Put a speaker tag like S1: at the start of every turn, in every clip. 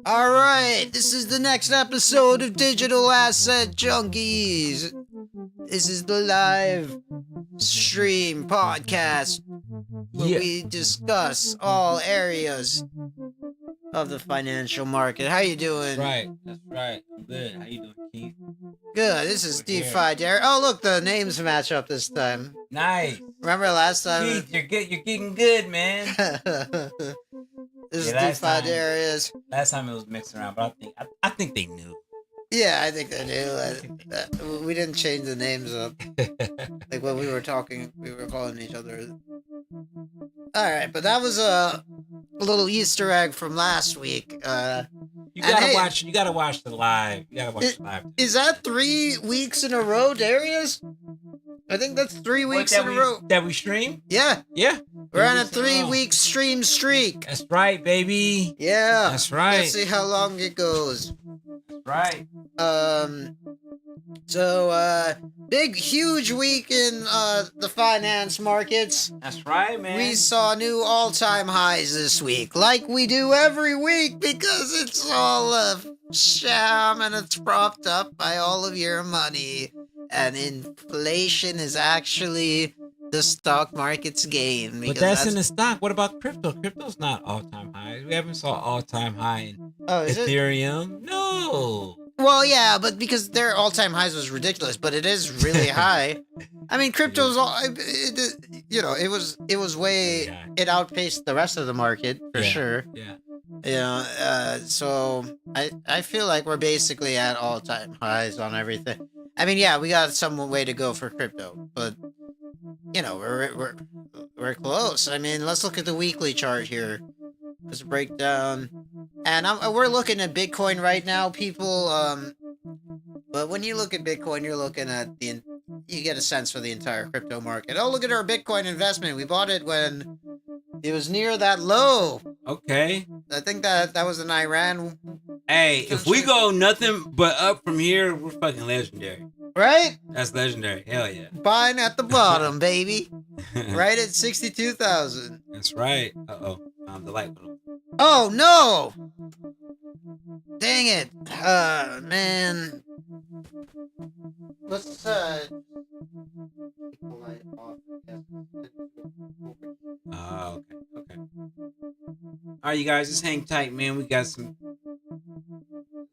S1: All right, this is the next episode of Digital Asset Junkies. This is the live stream podcast where we discuss all areas of the financial market. How you doing?
S2: That's right. I'm good. How you doing, Keith?
S1: Good. This is Defi Daryus. Oh, look, the names match up this time.
S2: Nice.
S1: Remember last time?
S2: Keith, you're getting good, man.
S1: This is Defi Daryus.
S2: Last time it was mixed around, but I think they knew.
S1: Yeah, I think they knew. We didn't change the names up. Like when we were talking, we were calling each other. Alright, but that was a little Easter egg from last week.
S2: You gotta watch the live. You gotta watch the live.
S1: Is that 3 weeks in a row, Darius? I think that's 3 weeks in a row.
S2: That we stream?
S1: Yeah.
S2: Yeah.
S1: We're on a 3-week stream streak.
S2: That's right, baby.
S1: Yeah.
S2: That's right.
S1: Let's see how long it goes.
S2: That's right.
S1: Big, huge week in the finance markets.
S2: That's right, man.
S1: We saw new all-time highs this week, like we do every week, because it's all a sham and it's propped up by all of your money. And inflation is actually the stock market's game.
S2: But that's in the stock. What about crypto? Crypto's not all-time high. We haven't saw all-time high in Ethereum. No.
S1: Well, yeah, but because their all-time highs was ridiculous, but it is really high. I mean, crypto's it was way, it outpaced the rest of the market for sure.
S2: Yeah.
S1: So I feel like we're basically at all-time highs on everything. I mean, yeah, we got some way to go for crypto, but we're close. I mean, let's look at the weekly chart here. Let's break down. And we're looking at Bitcoin right now, people. But when you look at Bitcoin, you're looking at you get a sense for the entire crypto market. Oh, look at our Bitcoin investment. We bought it when it was near that low.
S2: Okay.
S1: I think that was an Iran.
S2: Hey, if we go nothing but up from here, we're fucking legendary.
S1: Right?
S2: That's legendary. Hell yeah.
S1: Buying at the bottom, baby. Right at 62,000.
S2: That's right. Uh-oh. The light went on.
S1: Oh, no! Dang it. Man. Let's, take the light off.
S2: Okay. All right, you guys, just hang tight, man. We got some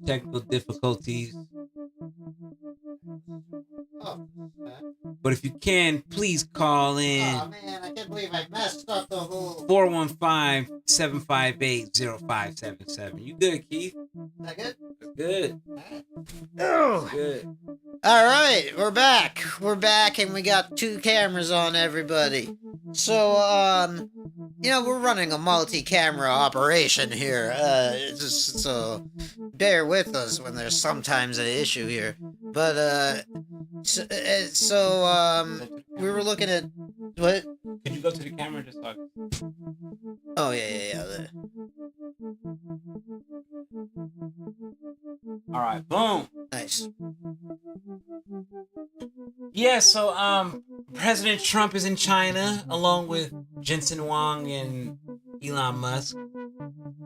S2: technical difficulties.
S1: Oh,
S2: but if you can, please call in.
S1: Oh, man, I can't believe I messed up the whole...
S2: 415-758-0577. You good, Keith?
S1: Is that good?
S2: Good.
S1: Oh.
S2: Good.
S1: All right, we're back. We're back, and we got 2 cameras on everybody. So, we're running a multi-camera operation here. So bear with us when there's sometimes an issue here. But, we were looking at... What?
S2: Can you go to the camera just talk?
S1: Oh, yeah.
S2: All right, boom.
S1: Nice.
S2: Yeah, so President Trump is in China along with Jensen Huang and Elon Musk.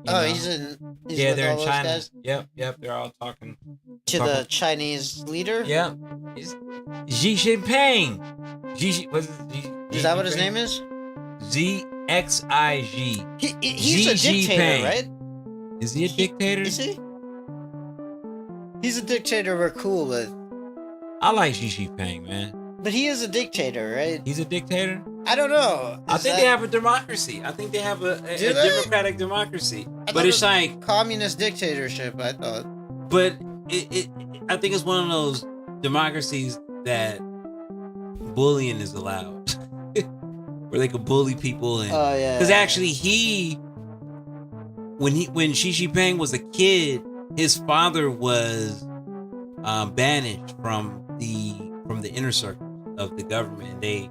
S1: He's in
S2: they're in China.
S1: Guys?
S2: Yep, they're all talking
S1: to the Chinese leader?
S2: Yep. Xi Jinping.
S1: Is that what his name is?
S2: ZXIG.
S1: He's a dictator, right?
S2: Is he a dictator?
S1: Is he? He's a dictator we're cool with.
S2: I like Xi Jinping, man.
S1: But he is a dictator, right?
S2: He's a dictator?
S1: I don't know.
S2: I think they have a democracy. I think they have a democratic democracy. But it's like...
S1: communist dictatorship, I thought.
S2: But I think it's one of those democracies that bullying is allowed. Where they could bully people. And, because actually when Xi Jinping was a kid, his father was banished from the inner circle of the government. He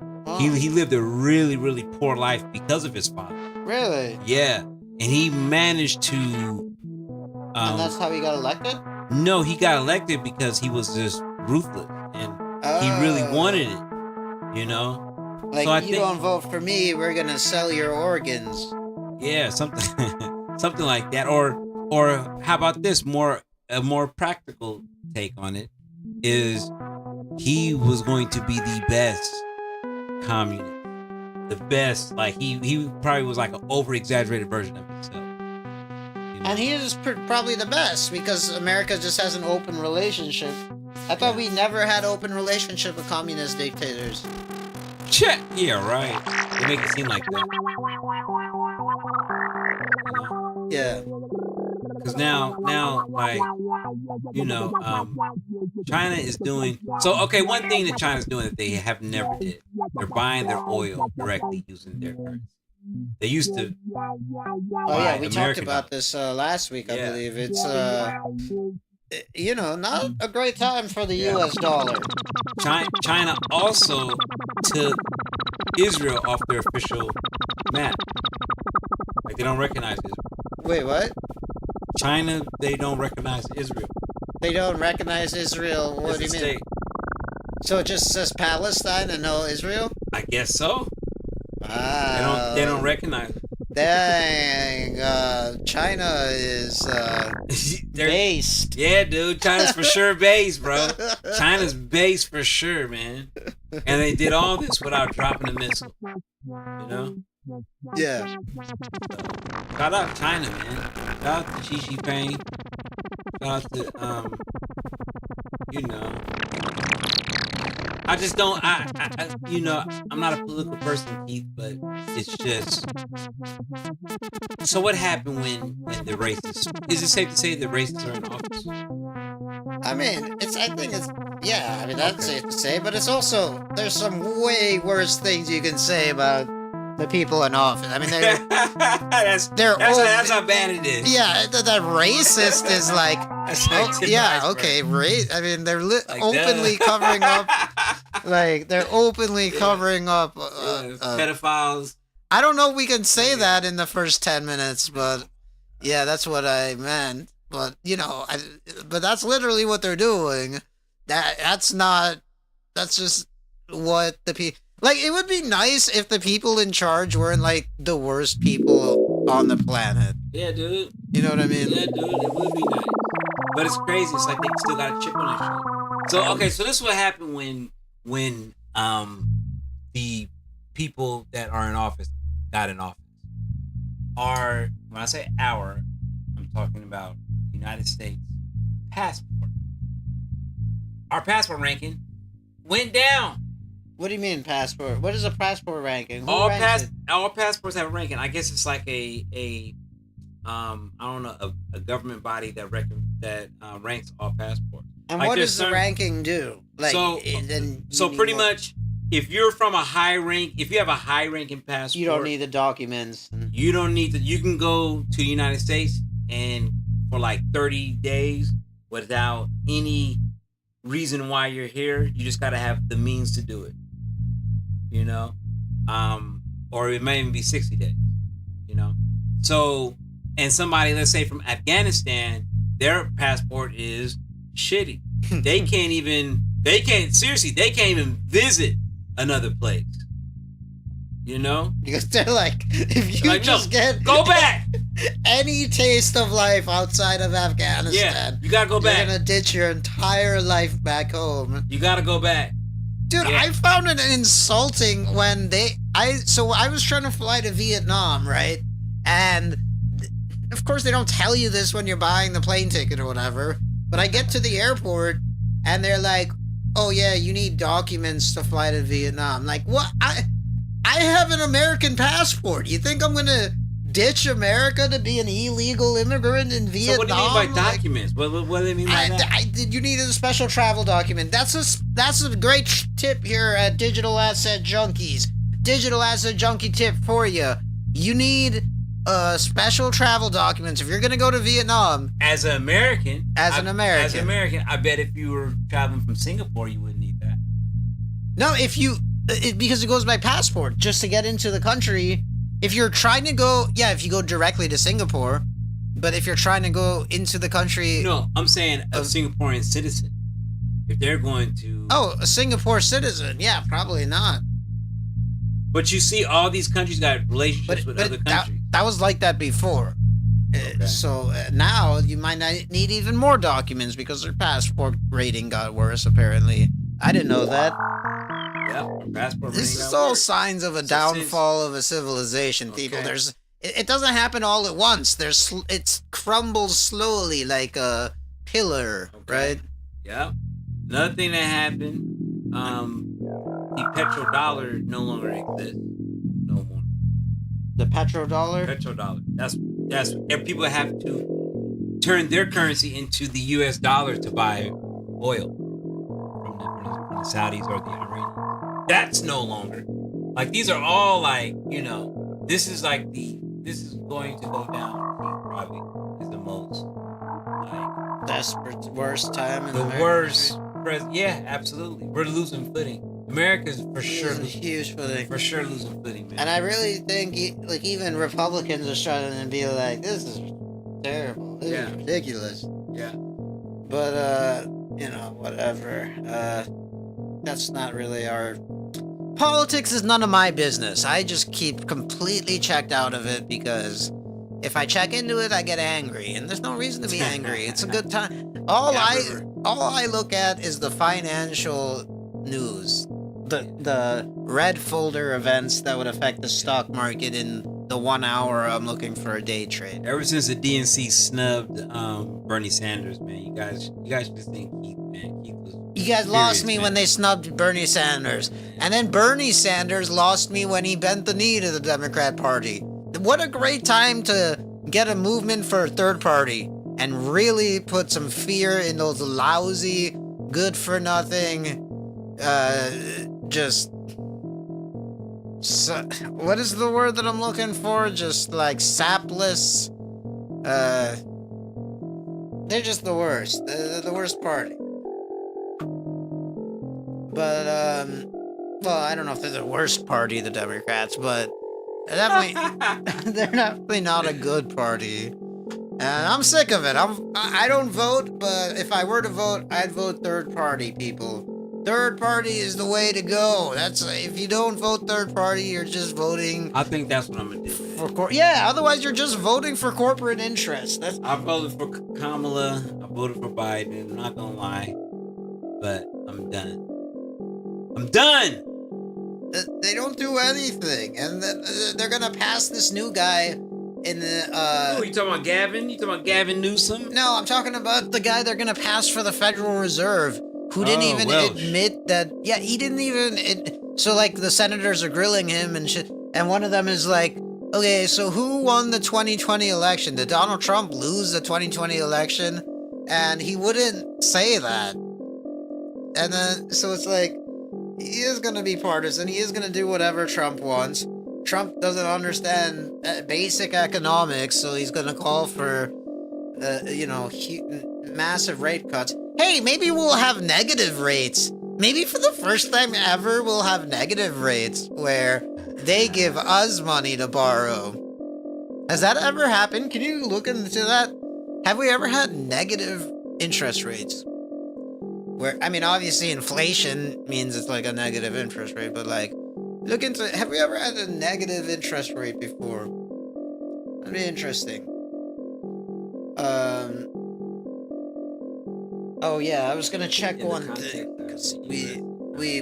S2: lived a really, really poor life because of his father.
S1: Really?
S2: Yeah. And he managed to...
S1: and that's how he got elected?
S2: No, he got elected because he was just ruthless. And he really wanted it, you know?
S1: Like, so don't vote for me, we're going to sell your organs.
S2: Yeah, something like that. Or Or how about this? A more practical take on it is he was going to be the best communist. The best, like he probably was like an over-exaggerated version of himself. You know?
S1: And he is probably the best because America just has an open relationship. I thought we never had open relationship with communist dictators.
S2: Check. Yeah, right. They make it seem like that.
S1: Yeah.
S2: Because now, like, you know, China is doing so. Okay, one thing that China's doing that they have never did, they're buying their oil directly using their currency. They used to.
S1: Oh yeah, we talked about this last week, I believe. It's you know, not a great time for the U.S. dollar.
S2: China also took Israel off their official map. Like they don't recognize Israel.
S1: Wait, what?
S2: China, they don't recognize Israel.
S1: They don't recognize Israel. What do you mean?
S2: State.
S1: So it just says Palestine and no Israel?
S2: I guess so.
S1: Wow.
S2: They don't recognize it.
S1: Dang, China is based.
S2: Yeah, dude, China's for sure based, bro. China's based for sure, man. And they did all this without dropping a missile. You know?
S1: Yeah.
S2: Shout out China, man. Shout out to Xi Jinping. Shout out to you know. I just don't. I you know, I'm not a political person, Keith, but it's just. So what happened when the racists? Is it safe to say the racists are in office?
S1: I mean, I think it's. Yeah, I mean that's safe to say, but it's also there's some way worse things you can say about the people in office. I mean,
S2: that's how bad it is.
S1: Yeah, that racist is like. Okay, I mean, they're openly covering up. Like they're openly covering up
S2: pedophiles.
S1: I don't know if we can say that in the first 10 minutes, but yeah, that's what I meant. But you know, but that's literally what they're doing. That's just what the people. Like, it would be nice if the people in charge weren't like the worst people on the planet.
S2: Yeah, dude.
S1: You know what I mean?
S2: Yeah, dude. It would be nice. But it's crazy. It's like they still got a chip on their shoulder. So okay, so this is what happened when the people that are in office got in office. When I say I'm talking about the United States passport. Our passport ranking went down.
S1: What do you mean passport? What is a passport ranking?
S2: All passports have a ranking. I guess it's like a I don't know, a government body that ranks all passports.
S1: And
S2: like
S1: what does the ranking do? Like,
S2: so pretty much, if you're from a high rank, if you have a high ranking passport,
S1: you don't need the documents.
S2: You don't need you can go to the United States and for like 30 days without any reason why you're here. You just got to have the means to do it. You know, or it may even be 60 days. You know, so. And somebody, let's say from Afghanistan, their passport is shitty. They can't even visit another place. You know?
S1: Because they're like, if you
S2: go back.
S1: Any taste of life outside of Afghanistan,
S2: you gotta go back.
S1: You're gonna ditch your entire life back home.
S2: You gotta go back.
S1: Dude, I found it insulting when I was trying to fly to Vietnam, right? And of course, they don't tell you this when you're buying the plane ticket or whatever. But I get to the airport, and they're like, "Oh yeah, you need documents to fly to Vietnam." Like, what? I have an American passport. You think I'm gonna ditch America to be an illegal immigrant in Vietnam?
S2: So what do you mean by documents? What do they mean by that?
S1: You need a special travel document. That's a great tip here at Digital Asset Junkies. Digital Asset Junkie tip for you. You need special travel documents if you're gonna go to Vietnam.
S2: As an American, I bet if you were traveling from Singapore, you wouldn't need that.
S1: No, because it goes by passport just to get into the country. If you're trying to go, if you go directly to Singapore, but if you're trying to go into the country,
S2: no, I'm saying a Singaporean citizen. If they're going to,
S1: a Singapore citizen, probably not.
S2: But you see, all these countries got relationships with other countries.
S1: That was like that before. So now you might not need even more documents because their passport rating got worse. Apparently, I didn't know that.
S2: Yep, our passport
S1: This
S2: rating
S1: is
S2: got
S1: all
S2: worse.
S1: signs of a
S2: So
S1: downfall of a civilization, people.
S2: Okay.
S1: It doesn't happen all at once. It crumbles slowly like a pillar,
S2: Okay.
S1: right?
S2: Yep. Another thing that happened, the petrodollar no longer exists. No more.
S1: The petrodollar.
S2: Petrodollar. That's and people have to turn their currency into the U.S. dollar to buy oil from the Saudis or the Iranians. That's no longer. Like these are all like this is going to go down probably is the most like
S1: Desperate, worst time in
S2: the
S1: American
S2: worst.
S1: history.
S2: Yeah, absolutely. We're losing footing. America's for sure
S1: Losing huge footing.
S2: for sure losing footing, man.
S1: And I really think, like, even Republicans are starting to be like, "This is terrible. This is ridiculous."
S2: Yeah.
S1: But whatever. That's not really our. Politics is none of my business. I just keep completely checked out of it because if I check into it, I get angry, and there's no reason to be angry. It's a good time. All I look at is the financial news, the red folder events that would affect the stock market in the 1 hour I'm looking for a day trade.
S2: Ever since the DNC snubbed Bernie Sanders, man, you guys should have seen Keith, man. Keith was
S1: You guys lost
S2: furious,
S1: me
S2: man.
S1: when they snubbed Bernie Sanders. And then Bernie Sanders lost me when he bent the knee to the Democrat Party. What a great time to get a movement for a third party and really put some fear in those lousy, good for nothing, what is the word that I'm looking for? Just like sapless, they're just the worst. They're the worst party. But, well, I don't know if they're the worst party, the Democrats, but they're definitely not a good party. And I'm sick of it. I don't vote, but if I were to vote, I'd vote third party, people. Third party is the way to go. If you don't vote third party, you're just voting.
S2: I think that's what I'm gonna do.
S1: Otherwise you're just voting for corporate interests.
S2: I voted for Kamala. I voted for Biden. I'm not gonna lie, but I'm done.
S1: They don't do anything, and they're gonna pass this new guy in the.
S2: Oh, you talking about Gavin? You talking about Gavin Newsom?
S1: No, I'm talking about the guy they're gonna pass for the Federal Reserve, who didn't even admit that. Yeah, he didn't even. So like the senators are grilling him and shit, and one of them is like, "Okay, so who won the 2020 election? Did Donald Trump lose the 2020 election?" And he wouldn't say that. And then so it's like. He is going to be partisan. He is going to do whatever Trump wants. Trump doesn't understand basic economics, so he's going to call for, massive rate cuts. Hey, maybe we'll have negative rates. Maybe for the first time ever, we'll have negative rates where they give us money to borrow. Has that ever happened? Can you look into that? Have we ever had negative interest rates? Obviously inflation means it's like a negative interest rate, but like, look into, have we ever had a negative interest rate before? That'd be interesting. Oh yeah, I was gonna check one thing, because we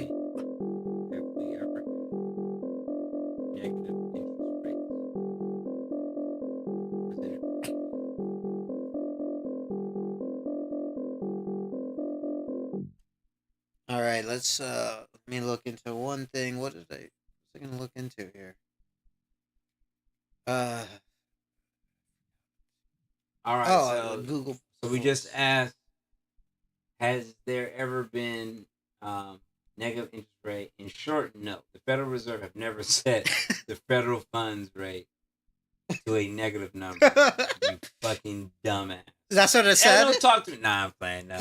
S1: All right, let's let me look into one thing. What was I gonna look into here?
S2: All right. So
S1: Google.
S2: So we just asked, has there ever been negative interest rate? In short, no. The Federal Reserve have never set the federal funds rate to a negative number. You fucking dumbass.
S1: That's what it said?
S2: Don't talk to me. Nah, I'm playing. No,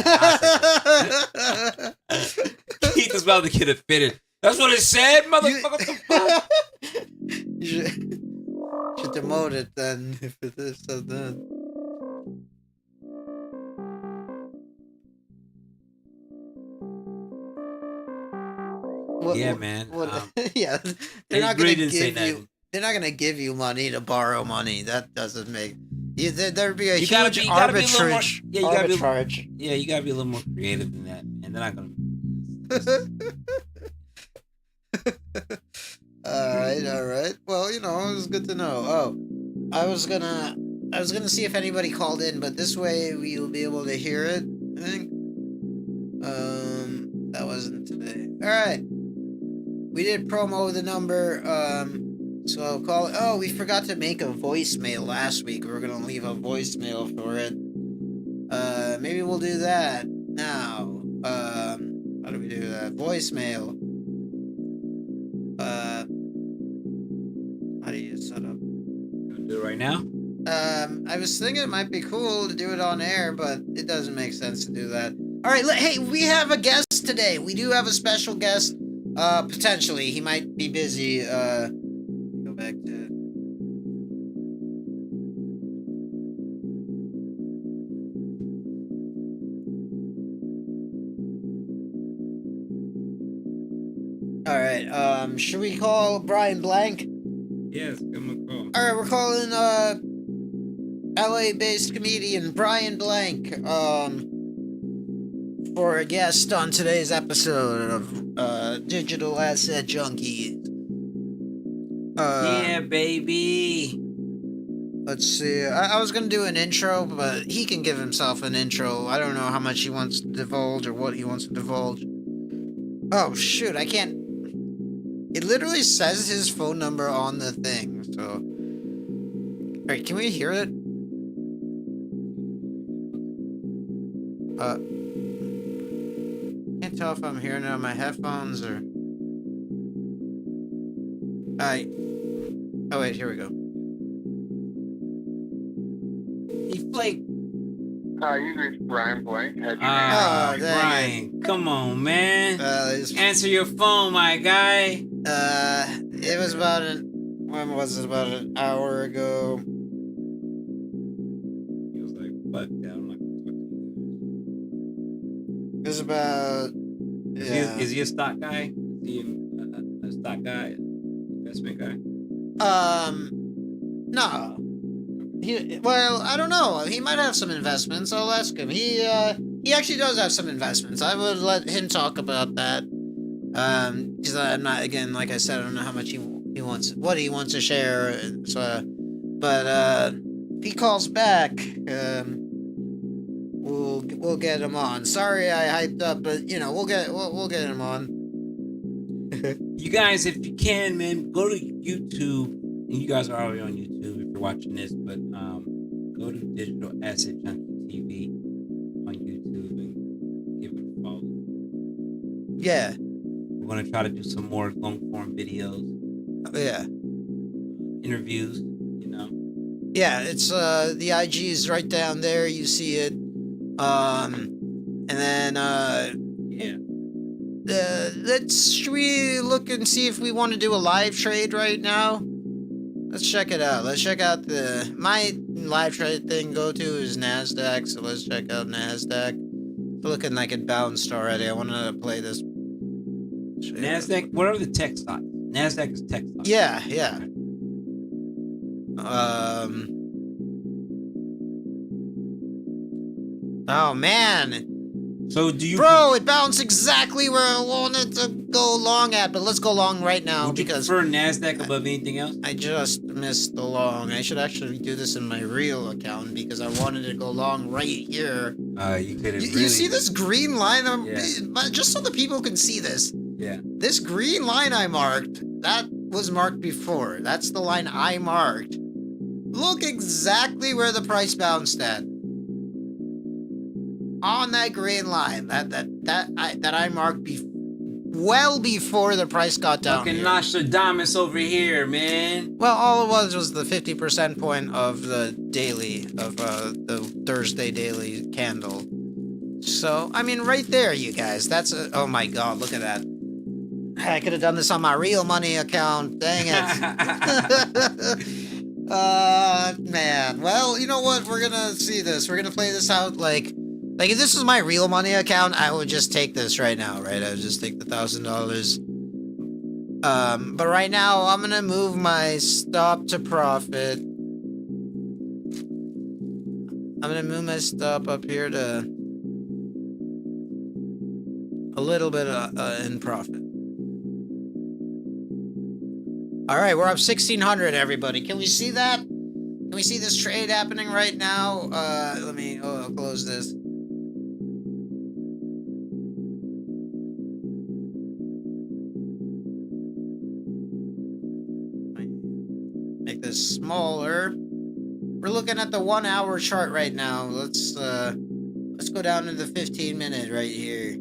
S2: Keith is about to get offended. That's what it said, motherfucker.
S1: You should demote it then, if it is so done.
S2: Man.
S1: Yeah, they're not
S2: really
S1: gonna
S2: didn't say
S1: give you.
S2: nothing.
S1: They're not gonna give you money to borrow money. That doesn't make. There'd be a
S2: You
S1: huge
S2: gotta be a little more.
S1: arbitrage.
S2: Yeah, you gotta be.
S1: arbitrage.
S2: Yeah, you gotta be a little more creative than that, and they're not gonna.
S1: All right. Well, it was good to know. Oh, I was gonna see if anybody called in, but this way we'll be able to hear it. I think. That wasn't today. All right. We did promo the number. So I'll call it. Oh, we forgot to make a voicemail last week. We were gonna leave a voicemail for it. Maybe we'll do that now. How do we do that? Voicemail. How do you set up?
S2: You wanna do it right now?
S1: I was thinking it might be cool to do it on air, but it doesn't make sense to do that. All right, hey, we have a guest today. We do have a special guest. Potentially, he might be busy. Go back to. All right. Should we call Brian Blank?
S2: Yes, give him a call.
S1: All right, we're calling LA-based comedian Brian Blank for a guest on today's episode of Digital Asset Junkies.
S2: Yeah, baby.
S1: Let's see. I was gonna do an intro, but he can give himself an intro. I don't know how much he wants to divulge or what he wants to divulge. Oh shoot, I can't. It literally says his phone number on the thing, so. Alright, can we hear it? Can't tell if I'm hearing it on my headphones or. Alright. Oh wait, here we go.
S2: He flaked.
S3: You reached Brian Blank.
S2: Brian, come on, man. Answer your phone, my guy.
S1: It was about when was it? About an hour ago.
S2: He was like, "Fuck that, I'm not gonna talk to you."
S1: It was about. Yeah.
S2: Is he a stock guy? Is he a stock guy? Investment guy?
S1: No. Well, I don't know. He might have some investments. I'll ask him. He actually does have some investments. I would let him talk about that. Because I'm not, again, like I said, I don't know how much he wants, what he wants to share. So, but if he calls back, we'll get him on. Sorry, I hyped up, but we'll get him on.
S2: You guys, if you can, man, go to YouTube. And you guys are already on YouTube if you're watching this, but go to Digital Asset Junkie TV on YouTube and give it a follow.
S1: Yeah.
S2: We're going to try to do some more long form videos.
S1: Yeah.
S2: Interviews,
S1: Yeah, it's the IG is right down there. You see it. And then
S2: yeah.
S1: Should we look and see if we want to do a live trade right now? Let's check it out. Let's check out my live trade thing. Go to is NASDAQ. So let's check out NASDAQ. It's looking like it bounced already. I wanted to play this.
S2: NASDAQ, whatever the tech stock. NASDAQ is tech stock.
S1: Yeah. Oh man.
S2: So do you?
S1: Bro, it bounced exactly where I wanted to go long at, but let's go long right now.
S2: Would you
S1: because
S2: prefer NASDAQ above anything else?
S1: I just missed the long. I should actually do this in my real account because I wanted to go long right here.
S2: You could have
S1: You see this green line?
S2: Yeah.
S1: Just so the people can see this.
S2: Yeah.
S1: This green line I marked, that was marked before. That's the line I marked. Look exactly where the price bounced at. On that green line that I marked well before the price got down.
S2: Fucking Nostradamus over here, man.
S1: Well, all it was the 50% point of the daily of the Thursday daily candle. So I mean, right there, you guys. That's oh my god, look at that. I could have done this on my real money account. Dang it. Man. Well, you know what? We're gonna see this. We're gonna play this out like if this was my real money account, I would just take this right now, right? I would just take the $1,000. But right now, I'm gonna move my stop to profit. I'm gonna move my stop up here to a little bit in profit. All right, we're up 1,600, everybody. Can we see that? Can we see this trade happening right now? I'll close this. Make this smaller. We're looking at the 1 hour chart right now. Let's go down to the 15-minute right here.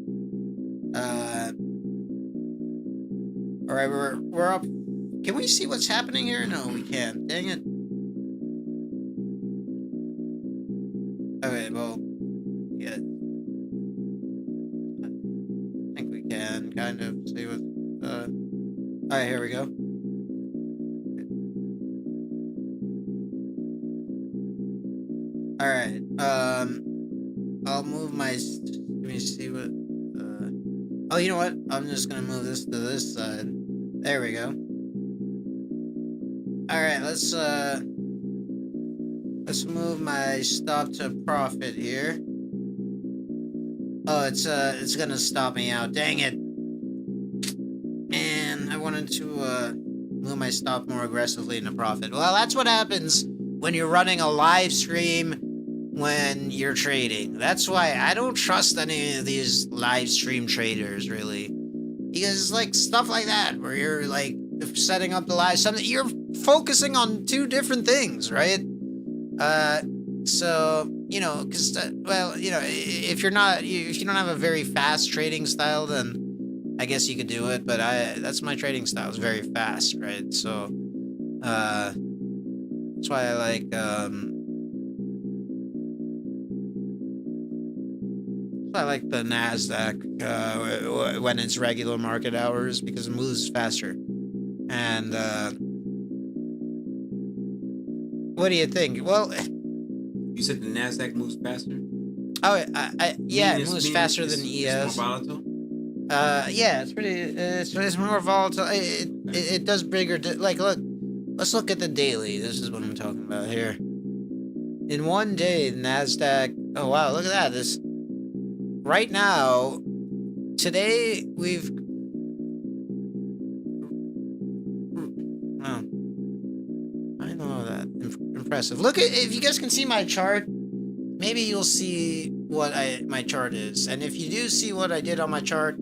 S1: All right, we're up. Can we see what's happening here? No, we can't. Dang it. Okay, well, yeah. I think we can kind of see what. All right, here we go. All right. I'll move my. Let me see what. Oh, you know what? I'm just gonna move this to this side. There we go. All right, let's move my stop to profit here. Oh, it's gonna stop me out. Dang it. Man, I wanted to move my stop more aggressively into profit. Well, that's what happens when you're running a live stream when you're trading. That's why I don't trust any of these live stream traders, really. Because, like, stuff like that, where you're, like, setting up the live, something, you're focusing on two different things, right? So, you know, because, if you don't have a very fast trading style, then I guess you could do it, but that's my trading style, it's very fast, right? So, that's why I like, the NASDAQ when it's regular market hours, because it moves faster. And what do you think? Well,
S2: you said the NASDAQ moves faster?
S1: Oh, yeah, it moves faster than ES.
S2: It's more volatile?
S1: Yeah, it's more volatile. It does bigger. Like, look, let's look at the daily. This is what I'm talking about here. In one day, the NASDAQ. Oh wow, look at that. This. Right now, today we've. Oh, I don't know that. Impressive. Look at, if you guys can see my chart, maybe you'll see what my chart is. And if you do see what I did on my chart,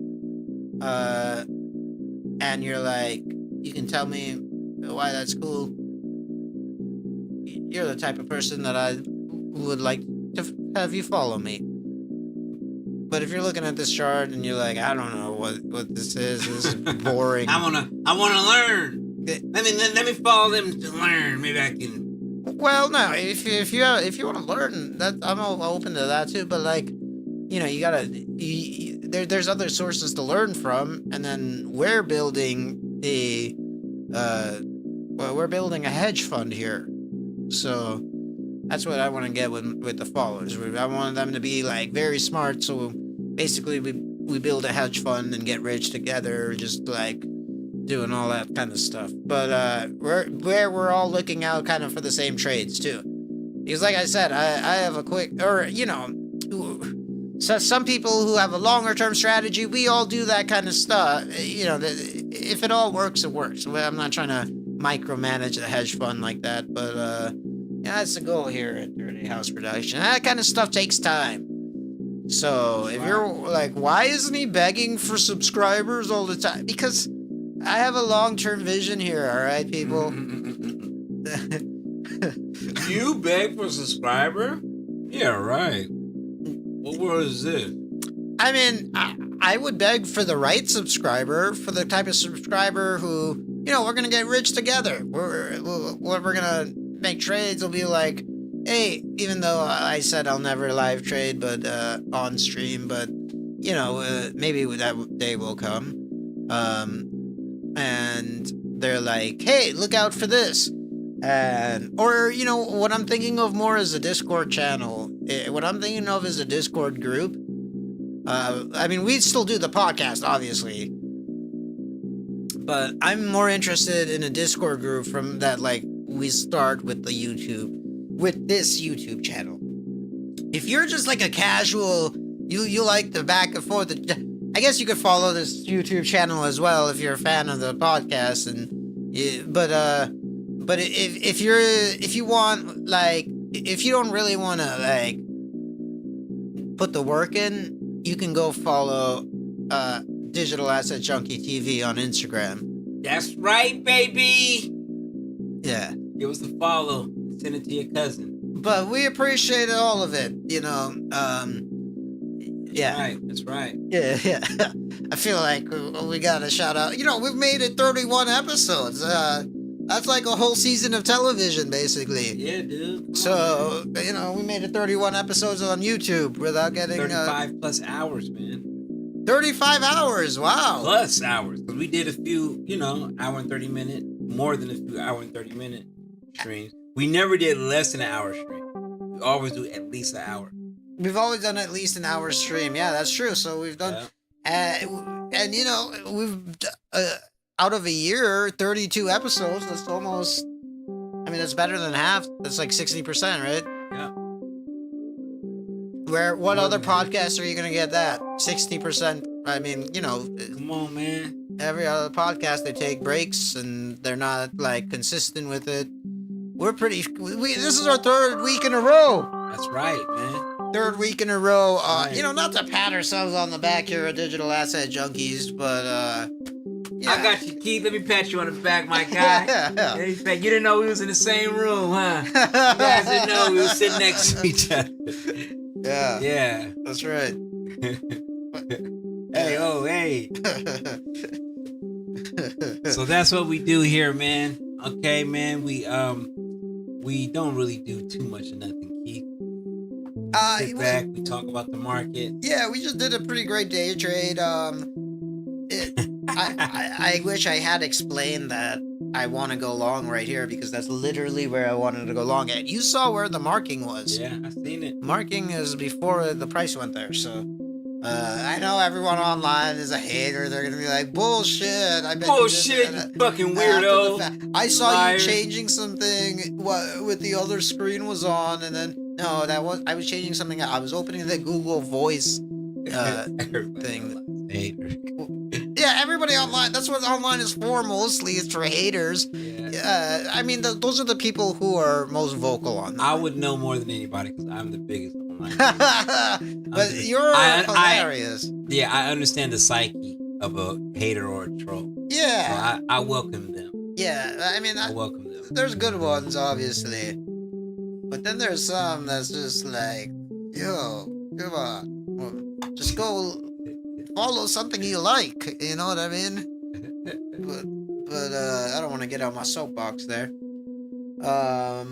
S1: and you're like, you can tell me why that's cool. You're the type of person that I would like to have you follow me. But if you're looking at this chart and you're like, I don't know what this is boring.
S2: I wanna learn. Let me follow them to learn. Maybe I can.
S1: Well, no, if you want to learn, that I'm open to that too. But like, you know, you gotta. There's other sources to learn from, and then we're building we're building a hedge fund here, so. That's what I want to get with the followers. I want them to be like very smart. So basically, we build a hedge fund and get rich together, just like doing all that kind of stuff. But we're all looking out kind of for the same trades too, because like I said, I have a quick, or you know, so some people who have a longer term strategy, we all do that kind of stuff. You know, if it all works, it works. I'm not trying to micromanage the hedge fund like that, but yeah, that's the goal here at Dirty House Production. That kind of stuff takes time. So if you're like, why isn't he begging for subscribers all the time? Because I have a long-term vision here, all right, people?
S2: You beg for a subscriber? Yeah, right. What word is this? I
S1: mean, I would beg for the right subscriber, for the type of subscriber who, you know, we're going to get rich together. We're going to make trades. Will be like, hey, even though I said I'll never live trade, but on stream, but you know, maybe that day will come. And they're like, hey, look out for this. And or you know, what I'm thinking of more is a Discord channel. What I'm thinking of is a Discord group. I mean, we still do the podcast, obviously, but I'm more interested in a Discord group from that, like, we start with this YouTube channel. if you're just like a casual, you like the back and forth. I guess you could follow this YouTube channel as well if you're a fan of the podcast. But if you want like if you don't really want to like put the work in, you can go follow Digital Asset Junkie TV on Instagram.
S2: That's right, baby.
S1: Yeah.
S2: Give us a follow. Send it to your cousin.
S1: But we appreciate all of it, you know. Yeah.
S2: That's right.
S1: Yeah. I feel like we got to shout out. You know, we've made it 31 episodes. That's like a whole season of television, basically.
S2: Yeah, dude.
S1: So, you know, we made it 31 episodes on YouTube without getting
S2: 35 plus hours, man.
S1: 35 hours. Wow.
S2: Plus hours. Because we did a few, you know, hour and 30 minute, more than a few hour and 30 minute streams. We never did less than an hour stream. We always do at least an hour.
S1: We've always done at least an hour stream. Yeah, that's true. So we've done, and you know, we've out of a year, 32 episodes. That's almost, I mean, that's better than half. That's like 60%, right?
S2: Yeah.
S1: What other podcast are you gonna get that 60%? I mean, you know,
S2: come on, man.
S1: Every other podcast they take breaks and they're not like consistent with it. We're pretty. This is our third week in a row.
S2: That's right, man.
S1: Third week in a row.
S2: Right.
S1: You know, not to pat ourselves on the back here at Digital Asset Junkies, but yeah.
S2: I got you, Keith. Let me pat you on the back, my guy.
S1: Yeah.
S2: You didn't know we was in the same room, huh? You guys didn't know we were sitting next to each other.
S1: Yeah.
S2: Yeah.
S1: That's right.
S2: Hey, oh, hey. So that's what we do here, man. Okay, man. We don't really do too much of nothing, Keith. Sit back, we talk about the market.
S1: Yeah, we just did a pretty great day trade. I wish I had explained that I want to go long right here because that's literally where I wanted to go long at. You saw where the marking was.
S2: Yeah, I seen it.
S1: Marking is before the price went there, so I know everyone online is a hater. They're gonna be like, bullshit. I bet
S2: bullshit, you fucking weirdo.
S1: I saw you changing something with the other screen was on, and then no, I was changing something. I was opening the Google Voice thing.
S2: Hater.
S1: Yeah, everybody online. That's what online is for. Mostly, it's for haters.
S2: Yeah.
S1: I mean, those are the people who are most vocal on.
S2: I would know more than anybody because I'm the biggest online.
S1: But you're hilarious.
S2: Yeah, I understand the psyche of a hater or a troll.
S1: Yeah.
S2: So I welcome them.
S1: Yeah, I mean,
S2: I welcome them.
S1: There's good ones, obviously, but then there's some that's just like, yo, come on, just go follow something you like. You know what I mean? But I don't want to get on my soapbox there. I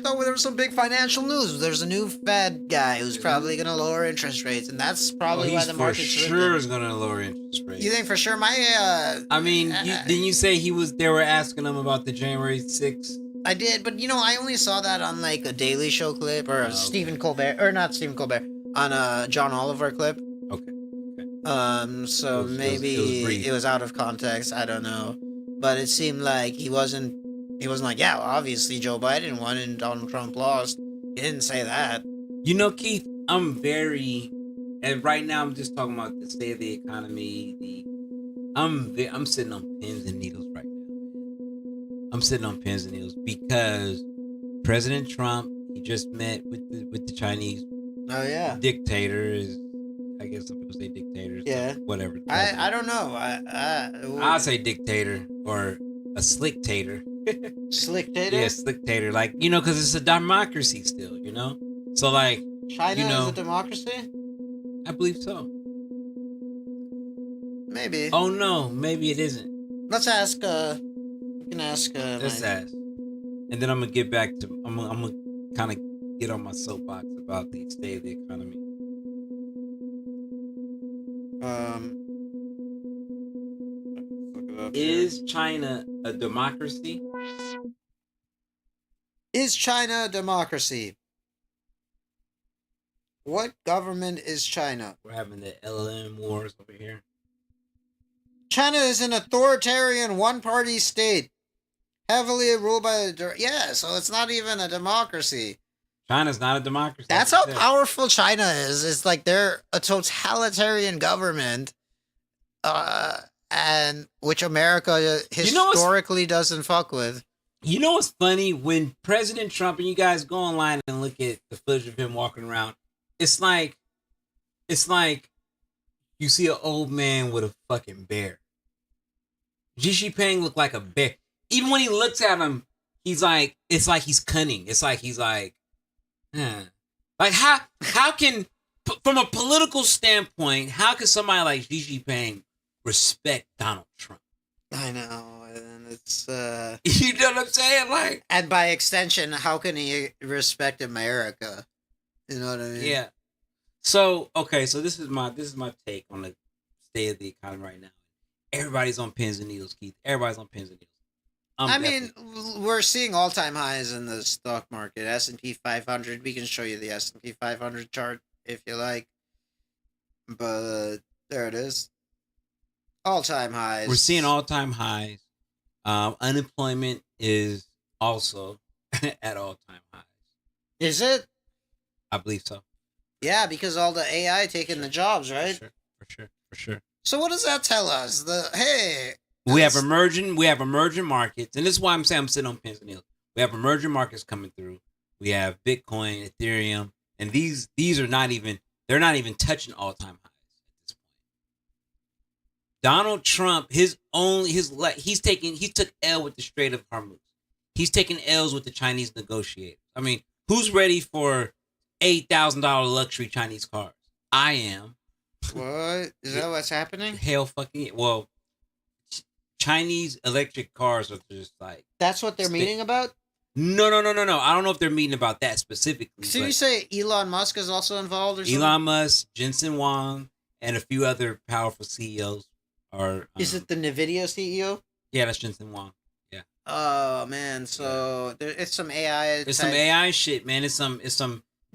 S1: thought there was some big financial news. There's a new Fed guy who's probably going to lower interest rates, and that's probably why the market's
S2: for sure is going to lower interest rates.
S1: You think for sure?
S2: I mean, didn't you say they were asking him about the January 6th?
S1: I did, but you know, I only saw that on like a Daily Show clip or a Stephen Colbert, or not Stephen Colbert, on a John Oliver clip.
S2: Okay.
S1: So maybe it was out of context. I don't know, but it seemed like he wasn't like, yeah, well, obviously Joe Biden won and Donald Trump lost. He didn't say that.
S2: You know, Keith, and right now I'm just talking about the state of the economy. I'm sitting on pins and needles right now. I'm sitting on pins and needles because President Trump, he just met with the Chinese dictators. I guess some people say dictators.
S1: Yeah.
S2: Whatever.
S1: I don't know.
S2: I'll say dictator or a slick-tator.
S1: Slick-tator?
S2: Yeah, slick-tator. Like, you know, because it's a democracy still, you know? So, like,
S1: China
S2: is
S1: a democracy?
S2: I believe so.
S1: Maybe.
S2: Oh, no. Maybe it isn't.
S1: Let's ask, you can ask,
S2: let's ask. And then I'm going to get back to, I'm going to kind of get on my soapbox about the state of the economy. Is China a democracy?
S1: Is China a democracy? What government is China?
S2: We're having the LLM wars over here.
S1: China is an authoritarian one-party state, heavily ruled by the... Yeah, so it's not even a democracy.
S2: China's not a democracy.
S1: That's how powerful China is. It's like they're a totalitarian government, and which America historically doesn't fuck with.
S2: You know what's funny? When President Trump, and you guys go online and look at the footage of him walking around, it's like you see an old man with a fucking bear. Xi Jinping looked like a bear. Even when he looks at him, it's like he's cunning. It's like he's like, like how can, from a political standpoint, how can somebody like Xi Jinping respect Donald Trump?
S1: I know, and it's
S2: you know what I'm saying, like,
S1: and by extension, how can he respect America? You know what I mean?
S2: Yeah. So okay, so this is my take on the state of the economy right now. Everybody's on pins and needles, Keith. Everybody's on pins and needles.
S1: I mean, we're seeing all-time highs in the stock market. S&P 500. We can show you the S&P 500 chart if you like. But there it is. All-time highs.
S2: We're seeing all-time highs. Unemployment is also at all-time highs.
S1: Is it?
S2: I believe so.
S1: Yeah, because all the AI taking the jobs, right?
S2: For sure.
S1: So what does that tell us?
S2: We have emerging markets, and this is why I'm saying I'm sitting on pins and needles. We have emerging markets coming through. We have Bitcoin, Ethereum, and these are not even touching all-time highs at this point. Donald Trump, he took L with the Strait of Hormuz. He's taking L's with the Chinese negotiators. I mean, who's ready for $8,000 luxury Chinese cars? I am.
S1: What? Is that what's happening?
S2: Hell fucking well. Chinese electric cars are just like...
S1: That's what they're meeting about?
S2: No. I don't know if they're meeting about that specifically.
S1: So you say Elon Musk is also involved or something?
S2: Elon Musk, Jensen Huang, and a few other powerful CEOs are...
S1: is it the NVIDIA CEO?
S2: Yeah, that's Jensen Huang. Yeah.
S1: Oh, man. So it's some AI...
S2: It's some AI shit, man. It's some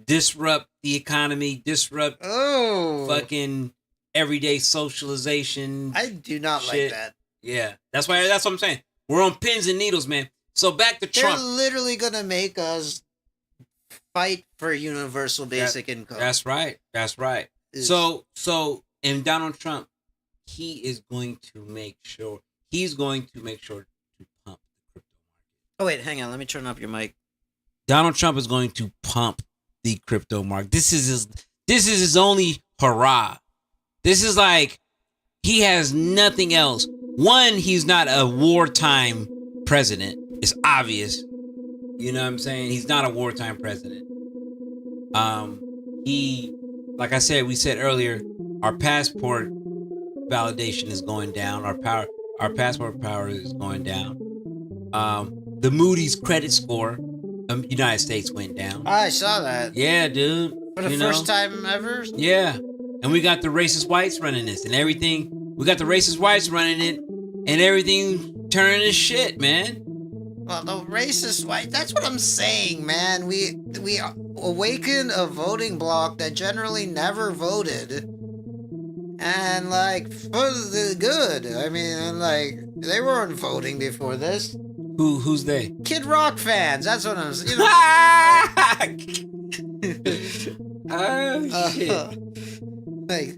S2: disrupt the economy, disrupt fucking everyday socialization.
S1: I do not
S2: shit.
S1: like that.
S2: Yeah, that's what I'm saying. We're on pins and needles, man. So back to Trump.
S1: They're literally gonna make us fight for universal basic income.
S2: That's right. So and Donald Trump, he is going to make sure to pump the crypto market.
S1: Oh wait, hang on. Let me turn up your mic.
S2: Donald Trump is going to pump the crypto market. This is his only hurrah. This is like he has nothing else. One, he's not a wartime president. It's obvious. You know what I'm saying? He's not a wartime president. He, like I said, we said earlier, our passport validation is going down. Our passport power is going down. The Moody's credit score of the United States went down.
S1: I saw that.
S2: Yeah, dude.
S1: For the first time ever?
S2: Yeah. And we got the racist whites running this and everything. We got the racist whites running it and everything turning to shit, man.
S1: Well, the racist white, that's what I'm saying, man. We awakened a voting bloc that generally never voted. And, like, for the good. I mean, like, they weren't voting before this.
S2: Who's they?
S1: Kid Rock fans, that's what I'm saying.
S2: Oh, shit.
S1: Like,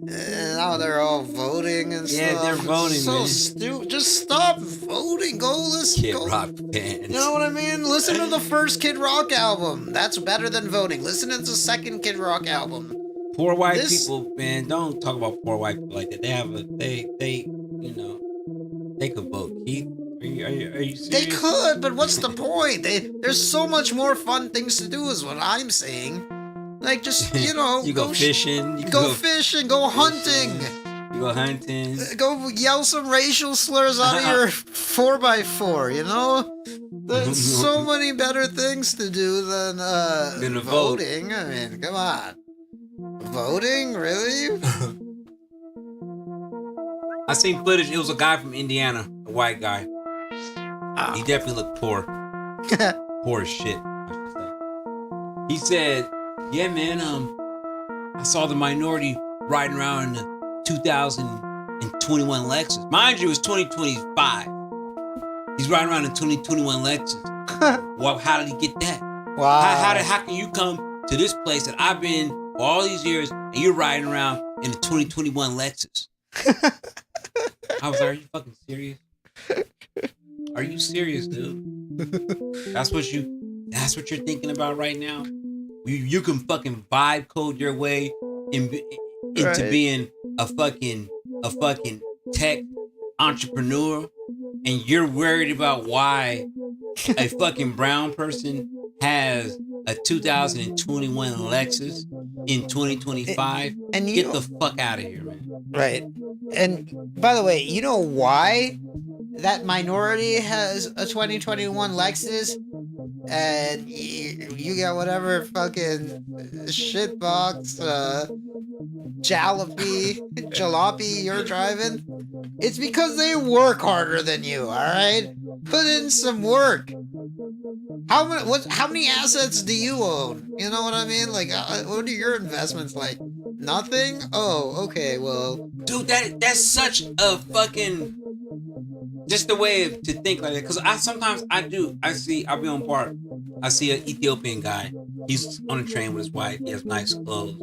S1: now they're all voting and stuff.
S2: Yeah, they're voting,
S1: so
S2: man.
S1: stupid. Just stop voting. Go listen.
S2: Kid Rock fans.
S1: You know what I mean? Listen to the first Kid Rock album. That's better than voting. Listen to the second Kid Rock album.
S2: Poor white people, man. Don't talk about poor white people like that. They could vote. Keith, are you serious?
S1: They could, but what's the point? There's so much more fun things to do is what I'm saying. Like, just,
S2: you go fishing.
S1: Go fishing. Go hunting.
S2: You go hunting.
S1: Go yell some racial slurs out of your 4x4, you know? There's so many better things to do than voting. I mean, come on. Voting? Really?
S2: I seen footage. It was a guy from Indiana, a white guy. He definitely looked poor. Poor as shit, I should say. He said, yeah, man, I saw the minority riding around in the 2021 Lexus. Mind you, it's 2025. He's riding around in 2021 Lexus. Well, how did he get that?
S1: Wow.
S2: How can you come to this place that I've been for all these years and you're riding around in a 2021 Lexus? I was like, are you fucking serious? Are you serious, dude? That's what you're thinking about right now? You can fucking vibe code your way into being a fucking tech entrepreneur, and you're worried about why a fucking brown person has a 2021 Lexus in 2025.
S1: And
S2: get the fuck out of here, man.
S1: Right. And by the way, you know why that minority has a 2021 Lexus? And you got whatever fucking shitbox, jalopy you're driving. It's because they work harder than you, alright? Put in some work. How many assets do you own? You know what I mean? Like, what are your investments like? Nothing? Oh, okay, well.
S2: Dude, that's such a fucking... just the way to think like that. Because I'll be on park. I see an Ethiopian guy. He's on a train with his wife. He has nice clothes.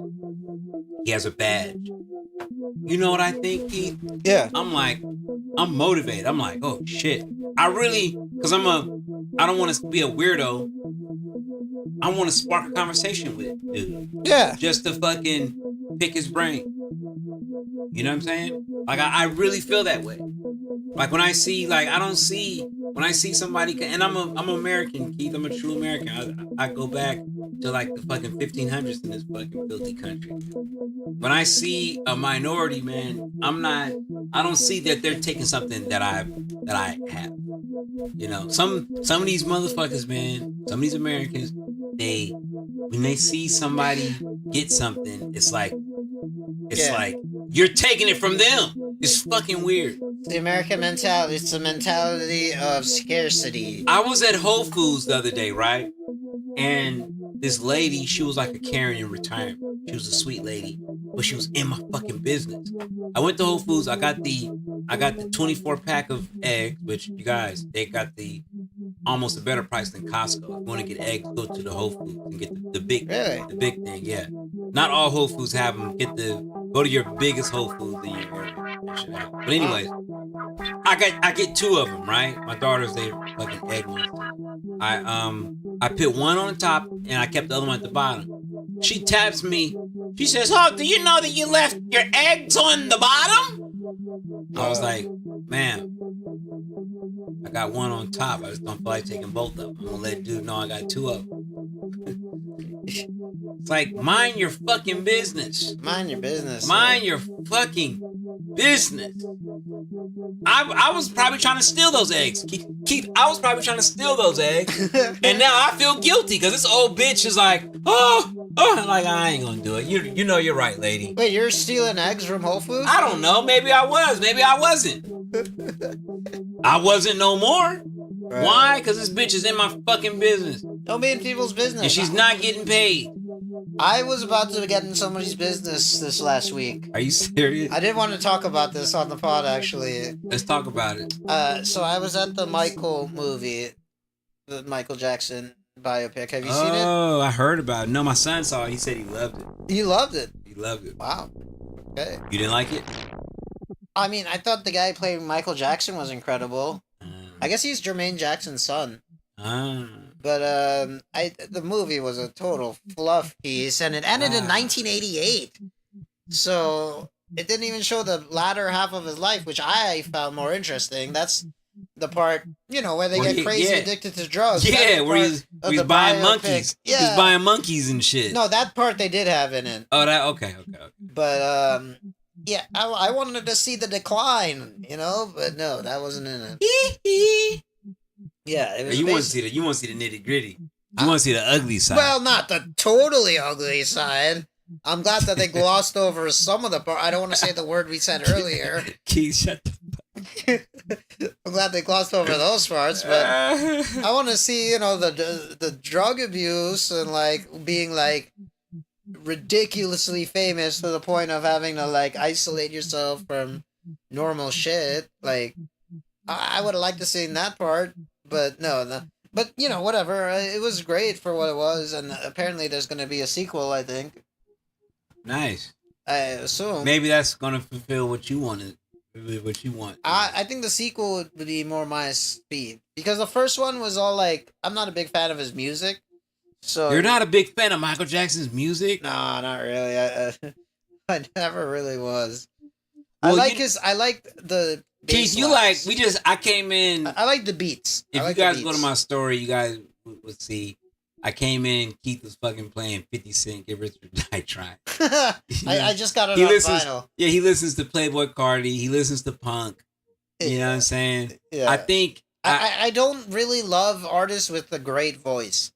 S2: He has a badge. You know what I think, Keith?
S1: Yeah.
S2: I'm motivated. I'm like, oh shit. Because I don't want to be a weirdo. I want to spark a conversation with it, dude.
S1: Yeah.
S2: Just to fucking pick his brain. You know what I'm saying? Like, I really feel that way. Like, when I see somebody, and I'm American, Keith. I'm a true American. I go back to like the fucking 1500s in this fucking filthy country. When I see a minority, man, I don't see that they're taking something that I have. You know, some of these motherfuckers, man, some of these Americans, when they see somebody get something, it's like you're taking it from them. It's fucking weird.
S1: The American mentality, it's a mentality of scarcity.
S2: I was at Whole Foods the other day, right? And this lady, she was like a Karen in retirement. She was a sweet lady, but she was in my fucking business. I went to Whole Foods. I got the 24 pack of eggs, which you guys, they got almost a better price than Costco. If you want to get eggs, go to the Whole Foods and get the big thing. Yeah, not all Whole Foods have them. Go to your biggest Whole Foods in your area. But anyways, I get two of them, right? My daughters, they fucking egg ones. I put one on the top and I kept the other one at the bottom. She taps me. She says, "Oh, do you know that you left your eggs on the bottom?" I was like, "Ma'am, I got one on top. I just don't feel like taking both of them. I'm gonna let dude know I got two of them." It's like, mind your fucking business.
S1: Mind your business.
S2: Mind your fucking business. I was probably trying to steal those eggs. Keith, I was probably trying to steal those eggs. And now I feel guilty because this old bitch is like, oh, like, I ain't gonna do it. You know you're right, lady.
S1: Wait, you're stealing eggs from Whole Foods?
S2: I don't know. Maybe I was. Maybe I wasn't. I wasn't no more. Right. Why? Because this bitch is in my fucking business.
S1: Don't be in people's business.
S2: And she's not getting paid.
S1: I was about to get in somebody's business this last week.
S2: Are you serious?
S1: I did want to talk about this on the pod, actually.
S2: Let's talk about it.
S1: So I was at the Michael movie, the Michael Jackson biopic. Have you seen it?
S2: Oh, I heard about it. No, my son saw it. He said he loved it.
S1: You loved it?
S2: He loved it.
S1: Wow. Okay.
S2: You didn't like it?
S1: I mean, I thought the guy playing Michael Jackson was incredible. I guess he's Jermaine Jackson's son. But the movie was a total fluff piece, and it ended in 1988. So it didn't even show the latter half of his life, which I found more interesting. That's the part, where they get crazy addicted to drugs.
S2: Yeah, where he's buying monkeys.
S1: Yeah.
S2: He's buying monkeys and shit.
S1: No, that part they did have in it.
S2: Oh, that okay.
S1: But yeah, I wanted to see the decline, but no, that wasn't in it. Yeah, it was.
S2: You want to see the nitty gritty. You want to see the ugly side.
S1: Well, not the totally ugly side. I'm glad that they glossed over some of the part. I don't want to say the word we said earlier.
S2: Keith, shut the fuck.
S1: I'm glad they glossed over those parts, but I want to see, the drug abuse and being ridiculously famous to the point of having to isolate yourself from normal shit. I would have liked to see that part, but no. But whatever. It was great for what it was, and apparently there's going to be a sequel. I think.
S2: Nice.
S1: I assume.
S2: Maybe that's gonna fulfill what you wanted. What you want.
S1: I think the sequel would be more my speed because the first one was all like I'm not a big fan of his music. So
S2: you're not a big fan of Michael Jackson's music?
S1: No, not really. I never really was.
S2: Well,
S1: I like the.
S2: Keith, I came in.
S1: I like the beats.
S2: If you guys go to my story, you guys would see. I came in, Keith was fucking playing 50 Cent, Get Rich or Die Trying.
S1: I just got it on vinyl.
S2: Yeah, he listens to Playboy Cardi. He listens to punk. You know what I'm saying?
S1: Yeah.
S2: I think...
S1: I don't really love artists with a great voice.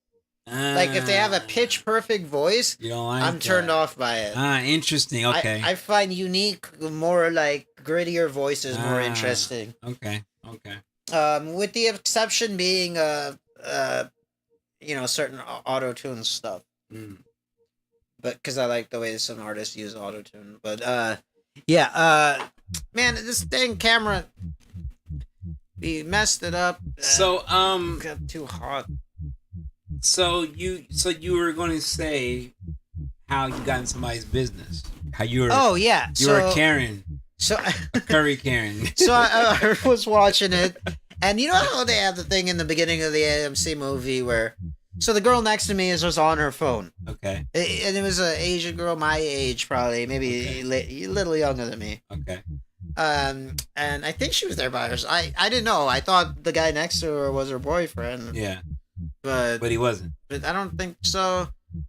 S1: Like, if they have a pitch-perfect voice,
S2: you don't like
S1: I'm turned off by it.
S2: Interesting. Okay.
S1: I find unique, more, like, grittier voices more interesting.
S2: Okay.
S1: With the exception being... certain auto-tune stuff. But because I like the way some artists use auto-tune. But, man, this dang camera, we messed it up.
S2: So,
S1: got too hot.
S2: So you were going to say how you got in somebody's business. How you were... Oh, yeah. You were a Karen. A curry Karen.
S1: So I was watching it. And you know how they have the thing in the beginning of the AMC movie where... So the girl next to me is just on her phone.
S2: Okay.
S1: And it was an Asian girl my age, probably. Maybe a little younger than me.
S2: Okay.
S1: And I think she was there by herself. I didn't know. I thought the guy next to her was her boyfriend.
S2: Yeah.
S1: But
S2: he wasn't.
S1: But I don't think so.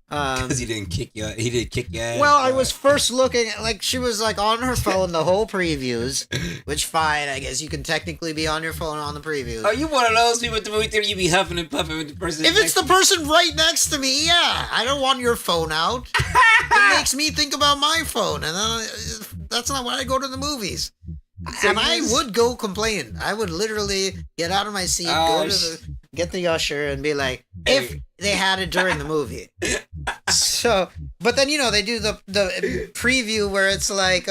S2: Because he didn't kick you. He did kick your ass.
S1: Well, I was first looking at, like, she was like on her phone the whole previews, which fine, I guess you can technically be on your phone on the previews.
S2: Are you one of those people at the movie theater you be huffing and puffing with the person?
S1: If it's the person right next to me, yeah, I don't want your phone out. It makes me think about my phone, and that's not why I go to the movies. So and I would go complain. I would literally get out of my seat, get the usher, and be like, if they had it during the movie. So, but then, they do the preview where it's like,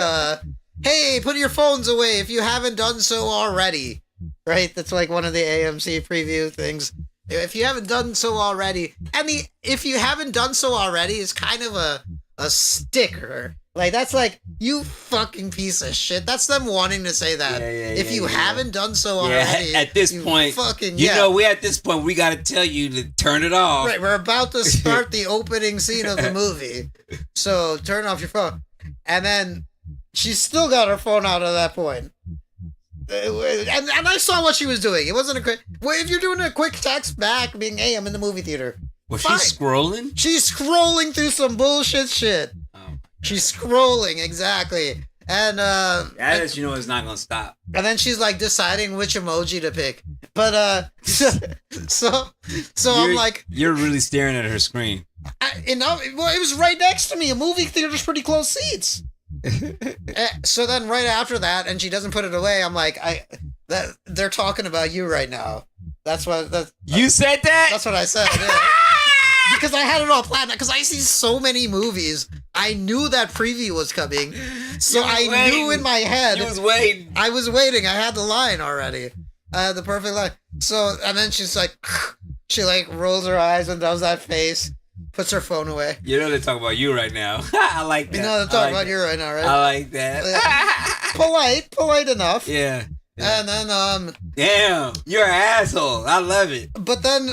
S1: hey, put your phones away if you haven't done so already. Right? That's like one of the AMC preview things. If you haven't done so already. And if you haven't done so already is kind of a sticker. Like, that's like, you fucking piece of shit. That's them wanting to say that. If you haven't done so already.
S2: At this point, we're at this point, we got to tell you to turn it off.
S1: Right, we're about to start the opening scene of the movie. So, turn off your phone. And then, she's still got her phone out at that point. And I saw what she was doing. It wasn't a quick... Well, if you're doing a quick text back, being, hey, I'm in the movie theater.
S2: Was she scrolling?
S1: She's scrolling through some bullshit shit. She's scrolling, exactly. And
S2: that lets you know it's not gonna stop.
S1: And then she's like deciding which emoji to pick. But so I'm like,
S2: you're really staring at her screen.
S1: It was right next to me. A movie theater's pretty close seats. So then right after that, and she doesn't put it away, I'm like, they're talking about you right now. That's what
S2: you said that?
S1: That's what I said, yeah. Because I had it all planned. Because I see so many movies. I knew that preview was coming. So I knew in my head.
S2: You was waiting.
S1: I was waiting. I had the line already. I had the perfect line. So, and then she's like, she like rolls her eyes and does that face. Puts her phone away.
S2: You know they're talking about you right now. I like that.
S1: You know they're talking about you right now, right?
S2: I like that.
S1: Polite enough.
S2: Yeah.
S1: And then,
S2: damn, you're an asshole. I love it.
S1: But then,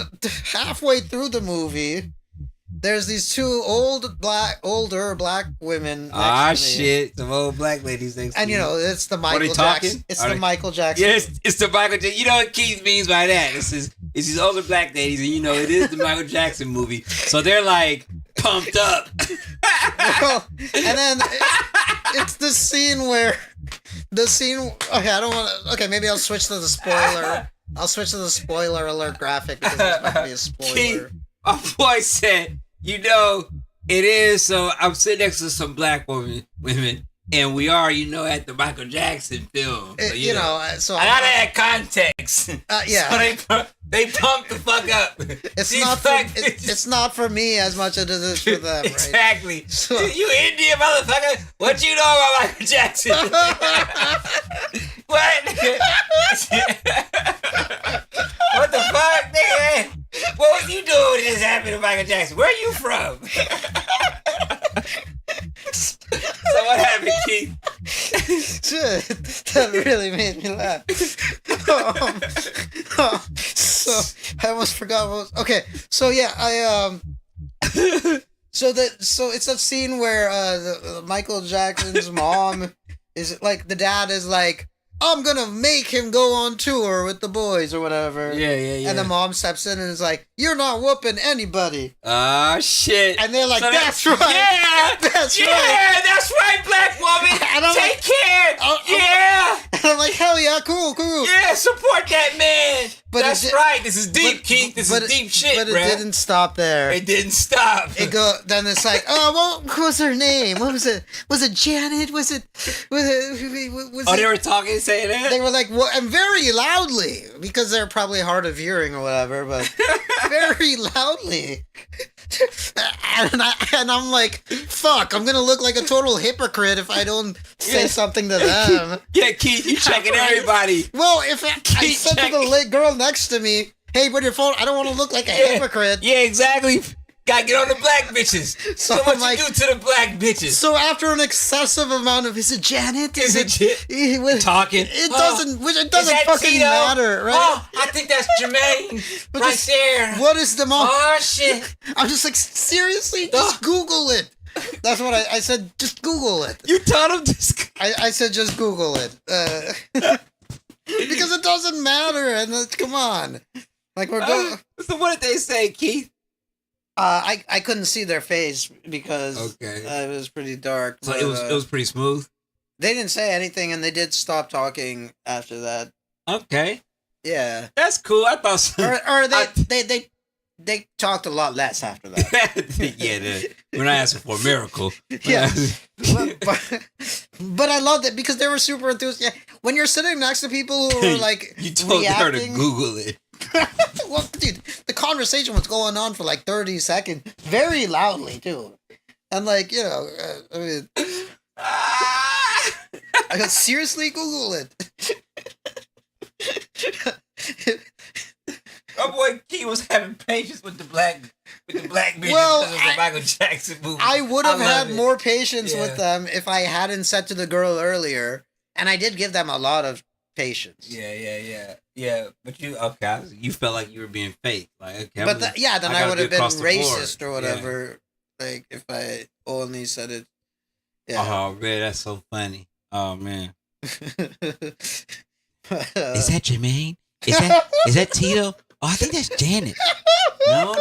S1: halfway through the movie, there's these two older black women.
S2: Shit! Some old black ladies next to
S1: me. And it's the Michael Jackson. It's the Michael Jackson.
S2: Yes, it's the Michael Jackson. You know what Keith means by that? It's these older black ladies, and it is the Michael Jackson movie. So they're like pumped up.
S1: Well, and then it's the scene where. Okay, I don't want to. Okay, maybe I'll switch to the spoiler. I'll switch to the spoiler alert graphic because there's going to be a spoiler.
S2: My boy said, it is. So I'm sitting next to some black women, and we are, at the Michael Jackson film. So,
S1: so
S2: out of that context.
S1: Yeah.
S2: So they pumped the fuck up.
S1: It's not for me as much as it is for them, right?
S2: Exactly. So, you Indian motherfucker. What you know about Michael Jackson? What? What the fuck, nigga? What was you doing when this happened to Michael Jackson? Where are you from? So what happened, Keith?
S1: Shit, that really made me laugh. So I almost forgot what was, okay. So yeah, so it's that scene where Michael Jackson's mom is like, the dad is like, I'm gonna make him go on tour with the boys or whatever.
S2: Yeah.
S1: And the mom steps in and is like, you're not whooping anybody.
S2: Ah, shit.
S1: And they're like,
S2: So
S1: that's right.
S2: Yeah.
S1: That's right.
S2: Yeah, that's right, black woman.
S1: And I'm
S2: Take care. Yeah.
S1: And I'm like, hell yeah, cool.
S2: Yeah, support that man.
S1: But
S2: that's right. This is deep, Keith. This is deep shit,
S1: But it
S2: bruh.
S1: didn't stop there.
S2: It didn't stop.
S1: Then it's like, oh, what was her name? What was it? Was it Janet? Was it?
S2: They were talking, saying that?
S1: They were like, well, and very loudly, because they're probably hard of hearing or whatever, but very loudly. And I'm like, fuck, I'm gonna look like a total hypocrite if I don't say something to them.
S2: Yeah, Keith, you checking everybody.
S1: Well, if I said to the girl next to me, hey, put your phone, I don't want to look like a hypocrite.
S2: Yeah, exactly. Gotta get on the black bitches. So what
S1: like,
S2: you do to the black bitches?
S1: So after an excessive amount of, is it Janet?
S2: Is it talking?
S1: It doesn't fucking
S2: Tito?
S1: matter, right?
S2: Oh, I think that's Jermaine right there.
S1: What is the mom?
S2: Oh shit!
S1: I'm just like, seriously, just Google it. That's what I said. Just Google it.
S2: You told him just.
S1: I said just Google it because it doesn't matter. And come on, like we're going.
S2: So what did they say, Keith?
S1: I couldn't see their face because it was pretty dark.
S2: So
S1: but,
S2: it was pretty smooth.
S1: They didn't say anything, and they did stop talking after that.
S2: Okay.
S1: Yeah,
S2: that's cool. I thought so.
S1: Or they talked a lot less after that.
S2: Yeah, we're not asking for a miracle.
S1: Yeah, but I loved it because they were super enthusiastic. When you're sitting next to people who are like
S2: you told
S1: reacting,
S2: her to Google it.
S1: Well, dude, the conversation was going on for like 30 seconds, very loudly too, and like I mean, I got seriously Google it.
S2: My boy Key was having patience with the black bitches
S1: well,
S2: because of the Michael Jackson movie.
S1: I would have had
S2: it.
S1: more patience with them if I hadn't said to the girl earlier, and I did give them a lot of patience.
S2: Yeah. But you felt like you were being fake, like okay.
S1: But then I would have been racist or whatever. Yeah. Like if I only said it. Yeah.
S2: Oh man, that's so funny. Oh man. Is that Jermaine? Is that Tito? Oh, I think that's Janet. No.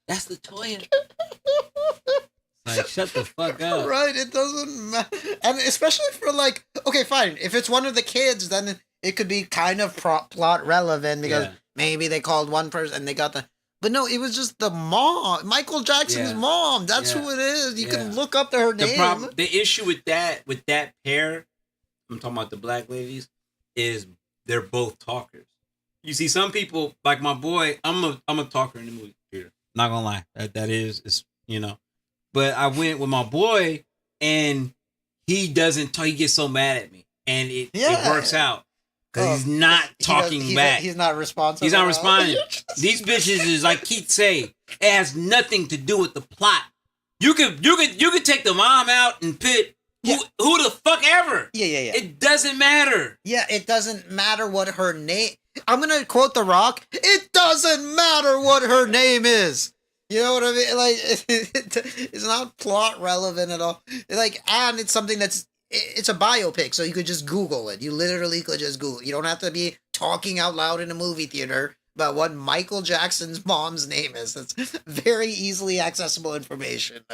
S2: That's Latoya. Like, shut the fuck up.
S1: Right, it doesn't matter. And especially for like, okay, fine. If it's one of the kids, then it could be kind of plot relevant because maybe they called one person and they got the... But no, it was just the mom. Michael Jackson's mom. That's who it is. You can look up to her name.
S2: The issue with that pair, I'm talking about the black ladies, is they're both talkers. You see, some people, like my boy, I'm a talker in the movie theater. Not gonna lie. That is, But I went with my boy, and he doesn't talk. He gets so mad at me, and it works out because he's not talking back.
S1: He's not responsive.
S2: He's not responding. These bitches is like Keith say. It has nothing to do with the plot. You could take the mom out and put who the fuck ever.
S1: Yeah.
S2: It doesn't matter.
S1: Yeah, it doesn't matter what her name. I'm gonna quote The Rock. It doesn't matter what her name is. You know what I mean? Like, it's not plot relevant at all. Like, and it's something it's a biopic, so you could just Google it. You literally could just Google it. You don't have to be talking out loud in a movie theater about what Michael Jackson's mom's name is. It's very easily accessible information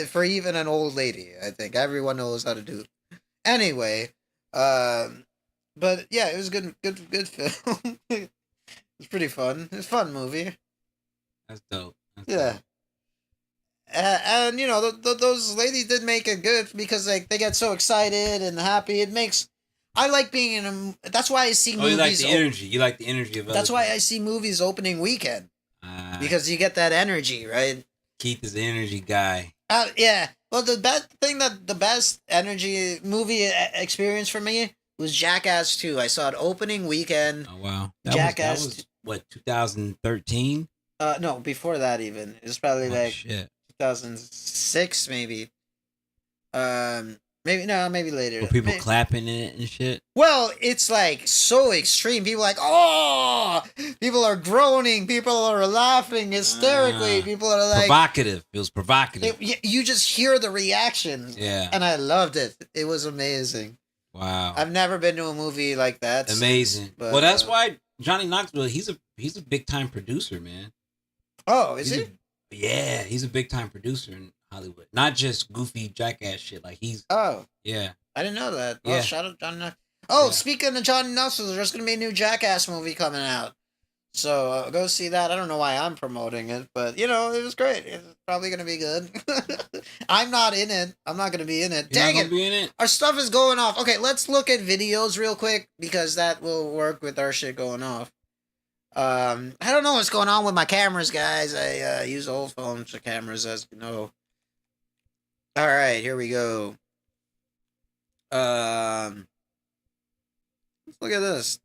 S1: for even an old lady. I think everyone knows how to do it. Anyway, but yeah, it was good film. It was pretty fun. It was a fun movie.
S2: That's dope.
S1: Yeah. And those ladies did make it good because they get so excited and happy. I like being in a. That's why I see movies.
S2: You like the energy. You like the energy of.
S1: That's why I see movies opening weekend because you get that energy, right?
S2: Keith is the energy guy.
S1: Yeah. Well, the best energy movie experience for me was Jackass 2. I saw it opening weekend.
S2: Oh wow,
S1: Jackass.
S2: what 2013?
S1: No, before that even. It was probably
S2: Oh,
S1: like
S2: shit.
S1: 2006 maybe. Maybe later.
S2: Were people clapping in it and shit?
S1: Well, it's like so extreme. People are like, oh, people are groaning, people are laughing hysterically, people are like
S2: provocative. It was provocative.
S1: You just hear the reaction.
S2: Yeah.
S1: And I loved it. It was amazing.
S2: Wow.
S1: I've never been to a movie like that.
S2: Amazing.
S1: Since, but,
S2: well, that's why Johnny Knoxville, he's a big time producer, man.
S1: Oh, is he?
S2: Yeah, he's a big time producer in Hollywood. Not just goofy jackass shit. Like he's.
S1: Oh.
S2: Yeah.
S1: I didn't know that.
S2: Yeah.
S1: Oh, shout out Johnny Knoxville. Oh,
S2: Yeah.
S1: Speaking of Johnny Knoxville, there's going to be a new Jackass movie coming out. So go see that. I don't know why I'm promoting it, but it was great. It's probably going to be good. I'm not in it. I'm not going to be in it.
S2: You're
S1: Dang
S2: not
S1: it.
S2: gonna be in it.
S1: Our stuff is going off. Okay, let's look at videos real quick because that will work with our shit going off. I don't know what's going on with my cameras, guys. I use old phones for cameras, as you know. All right, here we go. Let's look at this.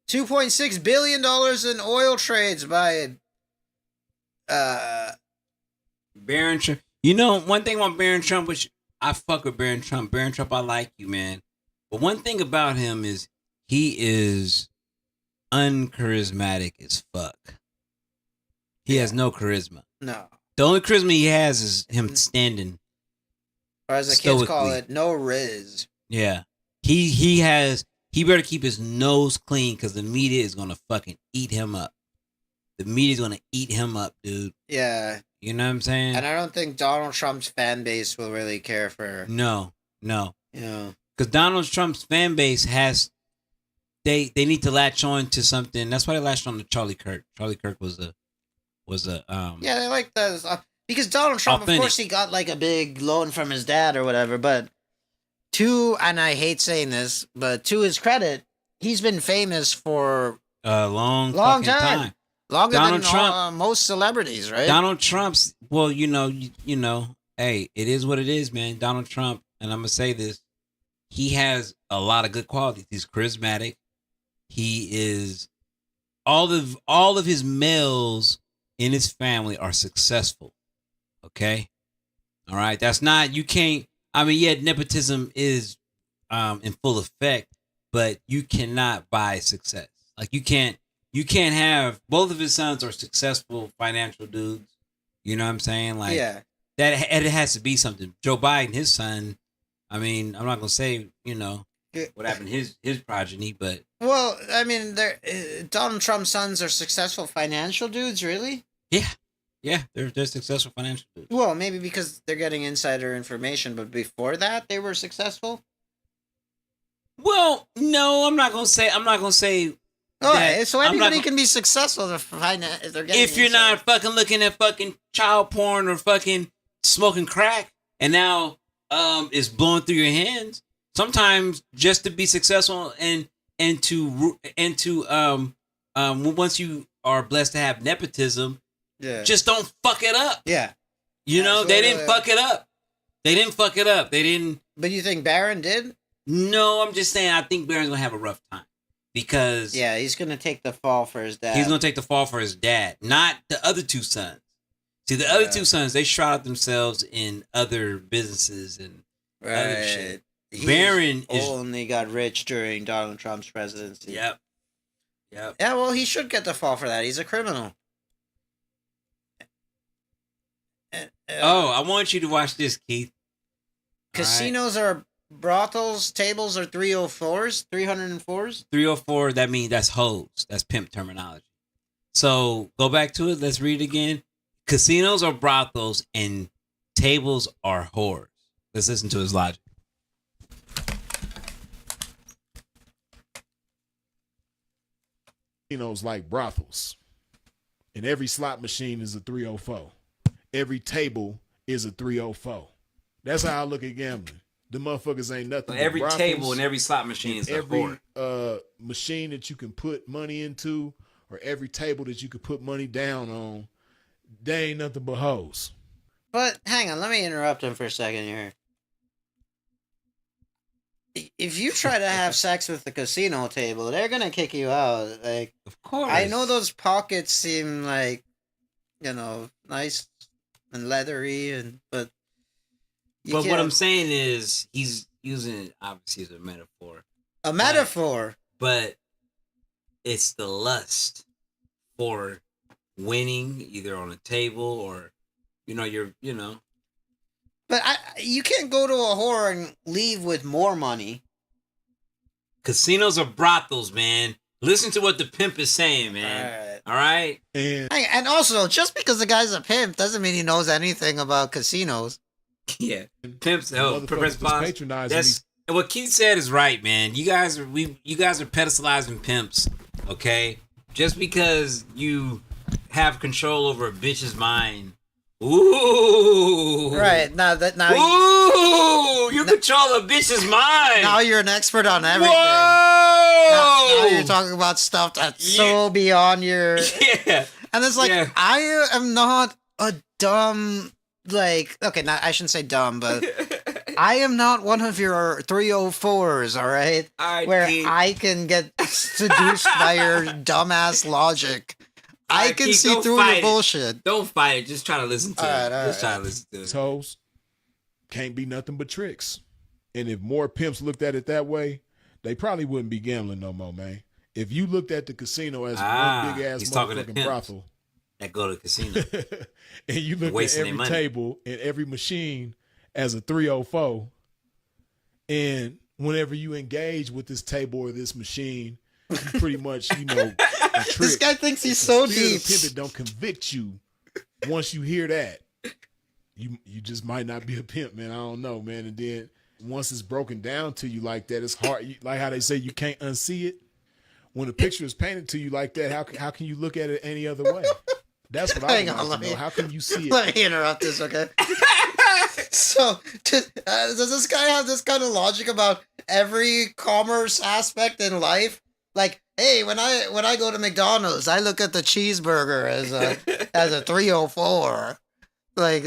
S1: $2.6 billion in oil trades by
S2: Barron Trump. One thing about Barron Trump, which I fuck with Barron Trump. Barron Trump, I like you, man. But one thing about him is he is uncharismatic as fuck. He has no charisma.
S1: No.
S2: The only charisma he has is him standing.
S1: Or as the kids call it, no riz.
S2: Yeah. He better keep his nose clean because the media is gonna fucking eat him up. The media's gonna eat him up, dude.
S1: Yeah.
S2: You know what I'm saying?
S1: And I don't think Donald Trump's fan base will really care for.
S2: No.
S1: Yeah.
S2: Because Donald Trump's fan base has, they need to latch on to something. That's why they latched on to Charlie Kirk. Charlie Kirk was a
S1: Yeah, they like those because Donald Trump,
S2: authentic.
S1: Of course, he got like a big loan from his dad or whatever. But and I hate saying this, but to his credit, he's been famous for
S2: a long
S1: time. Longer
S2: Donald
S1: than
S2: Trump,
S1: most celebrities, right?
S2: Donald Trump's, well, hey, it is what it is, man. Donald Trump, and I'm gonna say this, he has a lot of good qualities. He's charismatic. He is all of his males in his family are successful. Okay, all right. That's not you can't. I mean, yeah, nepotism is in full effect, but you cannot buy success. Like you can't have both of his sons are successful financial dudes. You know what I'm saying? Like
S1: yeah.
S2: That it has to be something. Joe Biden, his son. I mean, I'm not gonna say what happened to his progeny, but
S1: well, I mean, Donald Trump's sons are successful financial dudes, really.
S2: Yeah, they're successful financial dudes.
S1: Well, maybe because they're getting insider information, but before that, they were successful.
S2: Well, no, I'm not gonna say.
S1: Okay, so anybody can be successful if they're getting.
S2: If you're not fucking looking at fucking child porn or fucking smoking crack, and now it's blowing through your hands. Sometimes just to be successful and to once you are blessed to have nepotism, just don't fuck it up.
S1: Yeah,
S2: they didn't fuck it up. They didn't.
S1: But you think Barron did?
S2: No, I'm just saying. I think Barron's gonna have a rough time because
S1: he's gonna take the fall for his dad.
S2: He's gonna take the fall for his dad, not the other two sons. See, the other two sons, they shrouded themselves in other businesses and other shit. Barron
S1: only got rich during Donald Trump's presidency.
S2: Yep.
S1: Yeah, well, he should get the fall for that. He's a criminal.
S2: I want you to watch this, Keith.
S1: Casinos are brothels, tables are 304s, 304s.
S2: 304, that means that's hoes. That's pimp terminology. So go back to it. Let's read it again. Casinos are brothels and tables are whores. Let's listen to his logic.
S4: Casinos like brothels, and every slot machine is a 304. Every table is a 304. That's how I look at gambling. The motherfuckers ain't nothing.
S2: So every table and every slot machine is a whore.
S4: Every machine that you can put money into, or every table that you could put money down on, they ain't nothing but hoes.
S1: But hang on, let me interrupt him for a second here. if you try to have sex with the casino table, they're gonna kick you out. Like,
S2: Of course.
S1: I know those pockets seem like, nice and leathery, but
S2: But what
S1: can't-
S2: I'm saying is he's using it obviously as a metaphor.
S1: a metaphor.
S2: But it's the lust for winning either on a table or
S1: But you can't go to a whore and leave with more money.
S2: casinos are brothels, man. Listen to what the pimp is saying, man. All right?
S1: And also, just because the guy's a pimp doesn't mean he knows anything about casinos.
S2: Yeah. Pimps
S4: Motherfuckers was patronizing
S2: that's and what Keith said is right, man. You guys are pedestalizing pimps, okay? Just because you have control over a bitch's mind. Ooh.
S1: Right. Now
S2: Ooh, you control a bitch's mind.
S1: now you're an expert on everything.
S2: Whoa!
S1: Now you're talking about stuff that's so beyond your.
S2: Yeah.
S1: And it's like,
S2: Yeah.
S1: I am not a dumb, okay, I shouldn't say dumb, but I am not one of your 304s, all right? Where I can get seduced by your dumbass logic. I can
S2: Keith,
S1: see
S2: don't
S1: through
S2: fight
S1: your
S2: it.
S1: bullshit.
S2: Don't fight it. Just try to listen to it. Just try to listen to it.
S4: Toes can't be nothing but tricks. And if more pimps looked at it that way, they probably wouldn't be gambling no more, man. If you looked at the casino as one big ass
S2: he's talking to
S4: motherfucking
S2: pimps
S4: brothel,
S2: that go to the casino.
S4: and you look at
S2: Wasting their
S4: every
S2: money.
S4: table and every machine as a 304, and whenever you engage with this table or this machine, you pretty much, a trick.
S1: This guy thinks he's
S4: The
S1: so
S4: spirit
S1: deep.
S4: of pimping don't convict you. Once you hear that, you just might not be a pimp, man. I don't know, man. And then once it's broken down to you like that, it's hard. Like how they say you can't unsee it. When a picture is painted to you like that, how can you look at it any other way? That's what I
S1: Hang
S4: want
S1: on,
S4: to
S1: let
S4: know.
S1: me-
S4: How can you see it?
S1: Let me interrupt this, okay? So, does this guy have this kind of logic about every commerce aspect in life? Like, hey, when I go to McDonald's, I look at the cheeseburger as a 304, like,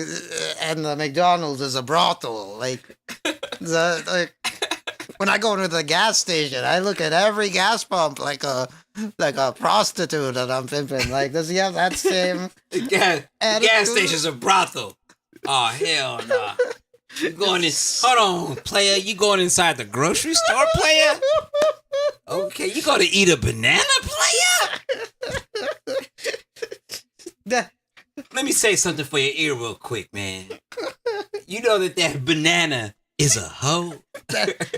S1: and the McDonald's is a brothel. Like when I go to the gas station, I look at every gas pump like a prostitute that I'm pimping. Like, does he have that same?
S2: The gas
S1: attitude?
S2: station's a brothel. Oh, hell no. You going in? Hold on, player. You going inside the grocery store, player? Okay, you going to eat a banana, player? Let me say something for your ear real quick, man. You know that banana is a hoe?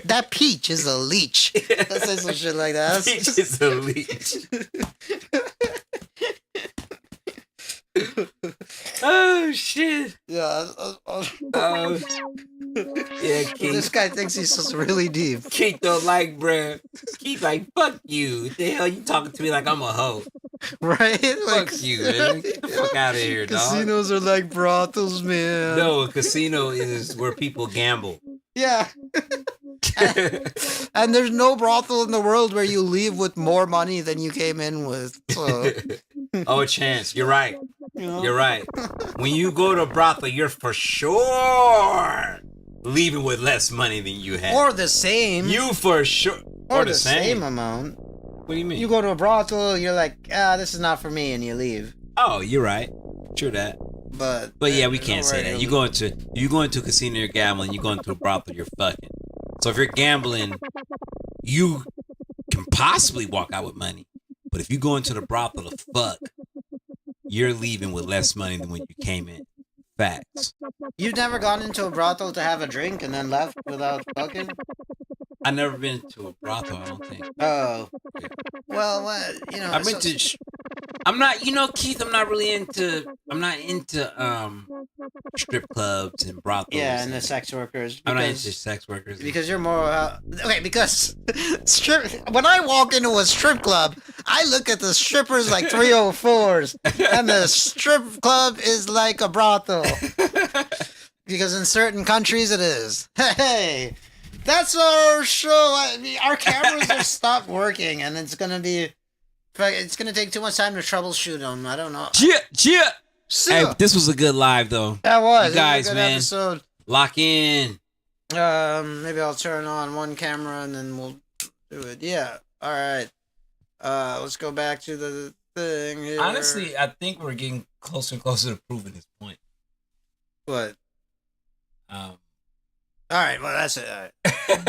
S1: That peach is a leech. Let's say some shit like that.
S2: Peach is a leech. Oh, shit.
S1: Yeah.
S2: Yeah,
S1: This
S2: Keith.
S1: guy thinks he's just really deep.
S2: Keith don't like, bruh. Keith like, fuck you. What the hell you talking to me like I'm a hoe?
S1: Right? Like,
S2: Fuck you, man. Get the fuck out of here, dog.
S1: casinos are like brothels, man.
S2: No, a casino is where people gamble.
S1: Yeah. And there's no brothel in the world where you leave with more money than you came in with. So,
S2: Oh, chance. You're right.
S1: you know?
S2: You're right. When you go to a brothel, you're for sure leaving with less money than you had.
S1: Or the same.
S2: You for sure.
S1: or the same amount.
S2: What do you mean?
S1: You go to a brothel, you're like, this is not for me, and you leave.
S2: Oh, you're right. True that.
S1: But
S2: Yeah, we can't say that. You go into a casino, you're gambling. You go into a brothel, you're fucking. So if you're gambling, you can possibly walk out with money. But if you go into the brothel to fuck, you're leaving with less money than when you came in. Facts.
S1: You've never gone into a brothel to have a drink and then left without fucking?
S2: I've never been to a brothel, I don't think.
S1: Oh. Well, you know.
S2: I've been to. I'm not, Keith. I'm not into strip clubs and brothels.
S1: Yeah, and the sex workers.
S2: I'm not into sex workers.
S1: Because you're more okay. Because when I walk into a strip club, I look at the strippers like 304s, and the strip club is like a brothel. Because in certain countries it is. Hey, that's our show. Our cameras have stopped working, and it's gonna take too much time to troubleshoot them. I don't know.
S2: Yeah.
S1: So,
S2: Hey, this was a good live though.
S1: that was
S2: You guys,
S1: a good
S2: man.
S1: episode.
S2: Lock in.
S1: Maybe I'll turn on one camera and then we'll do it. Yeah. All right. Let's go back to the thing here.
S2: Honestly, I think we're getting closer and closer to proving his point.
S1: What?
S2: Um,
S1: All right. Well, that's it. All right.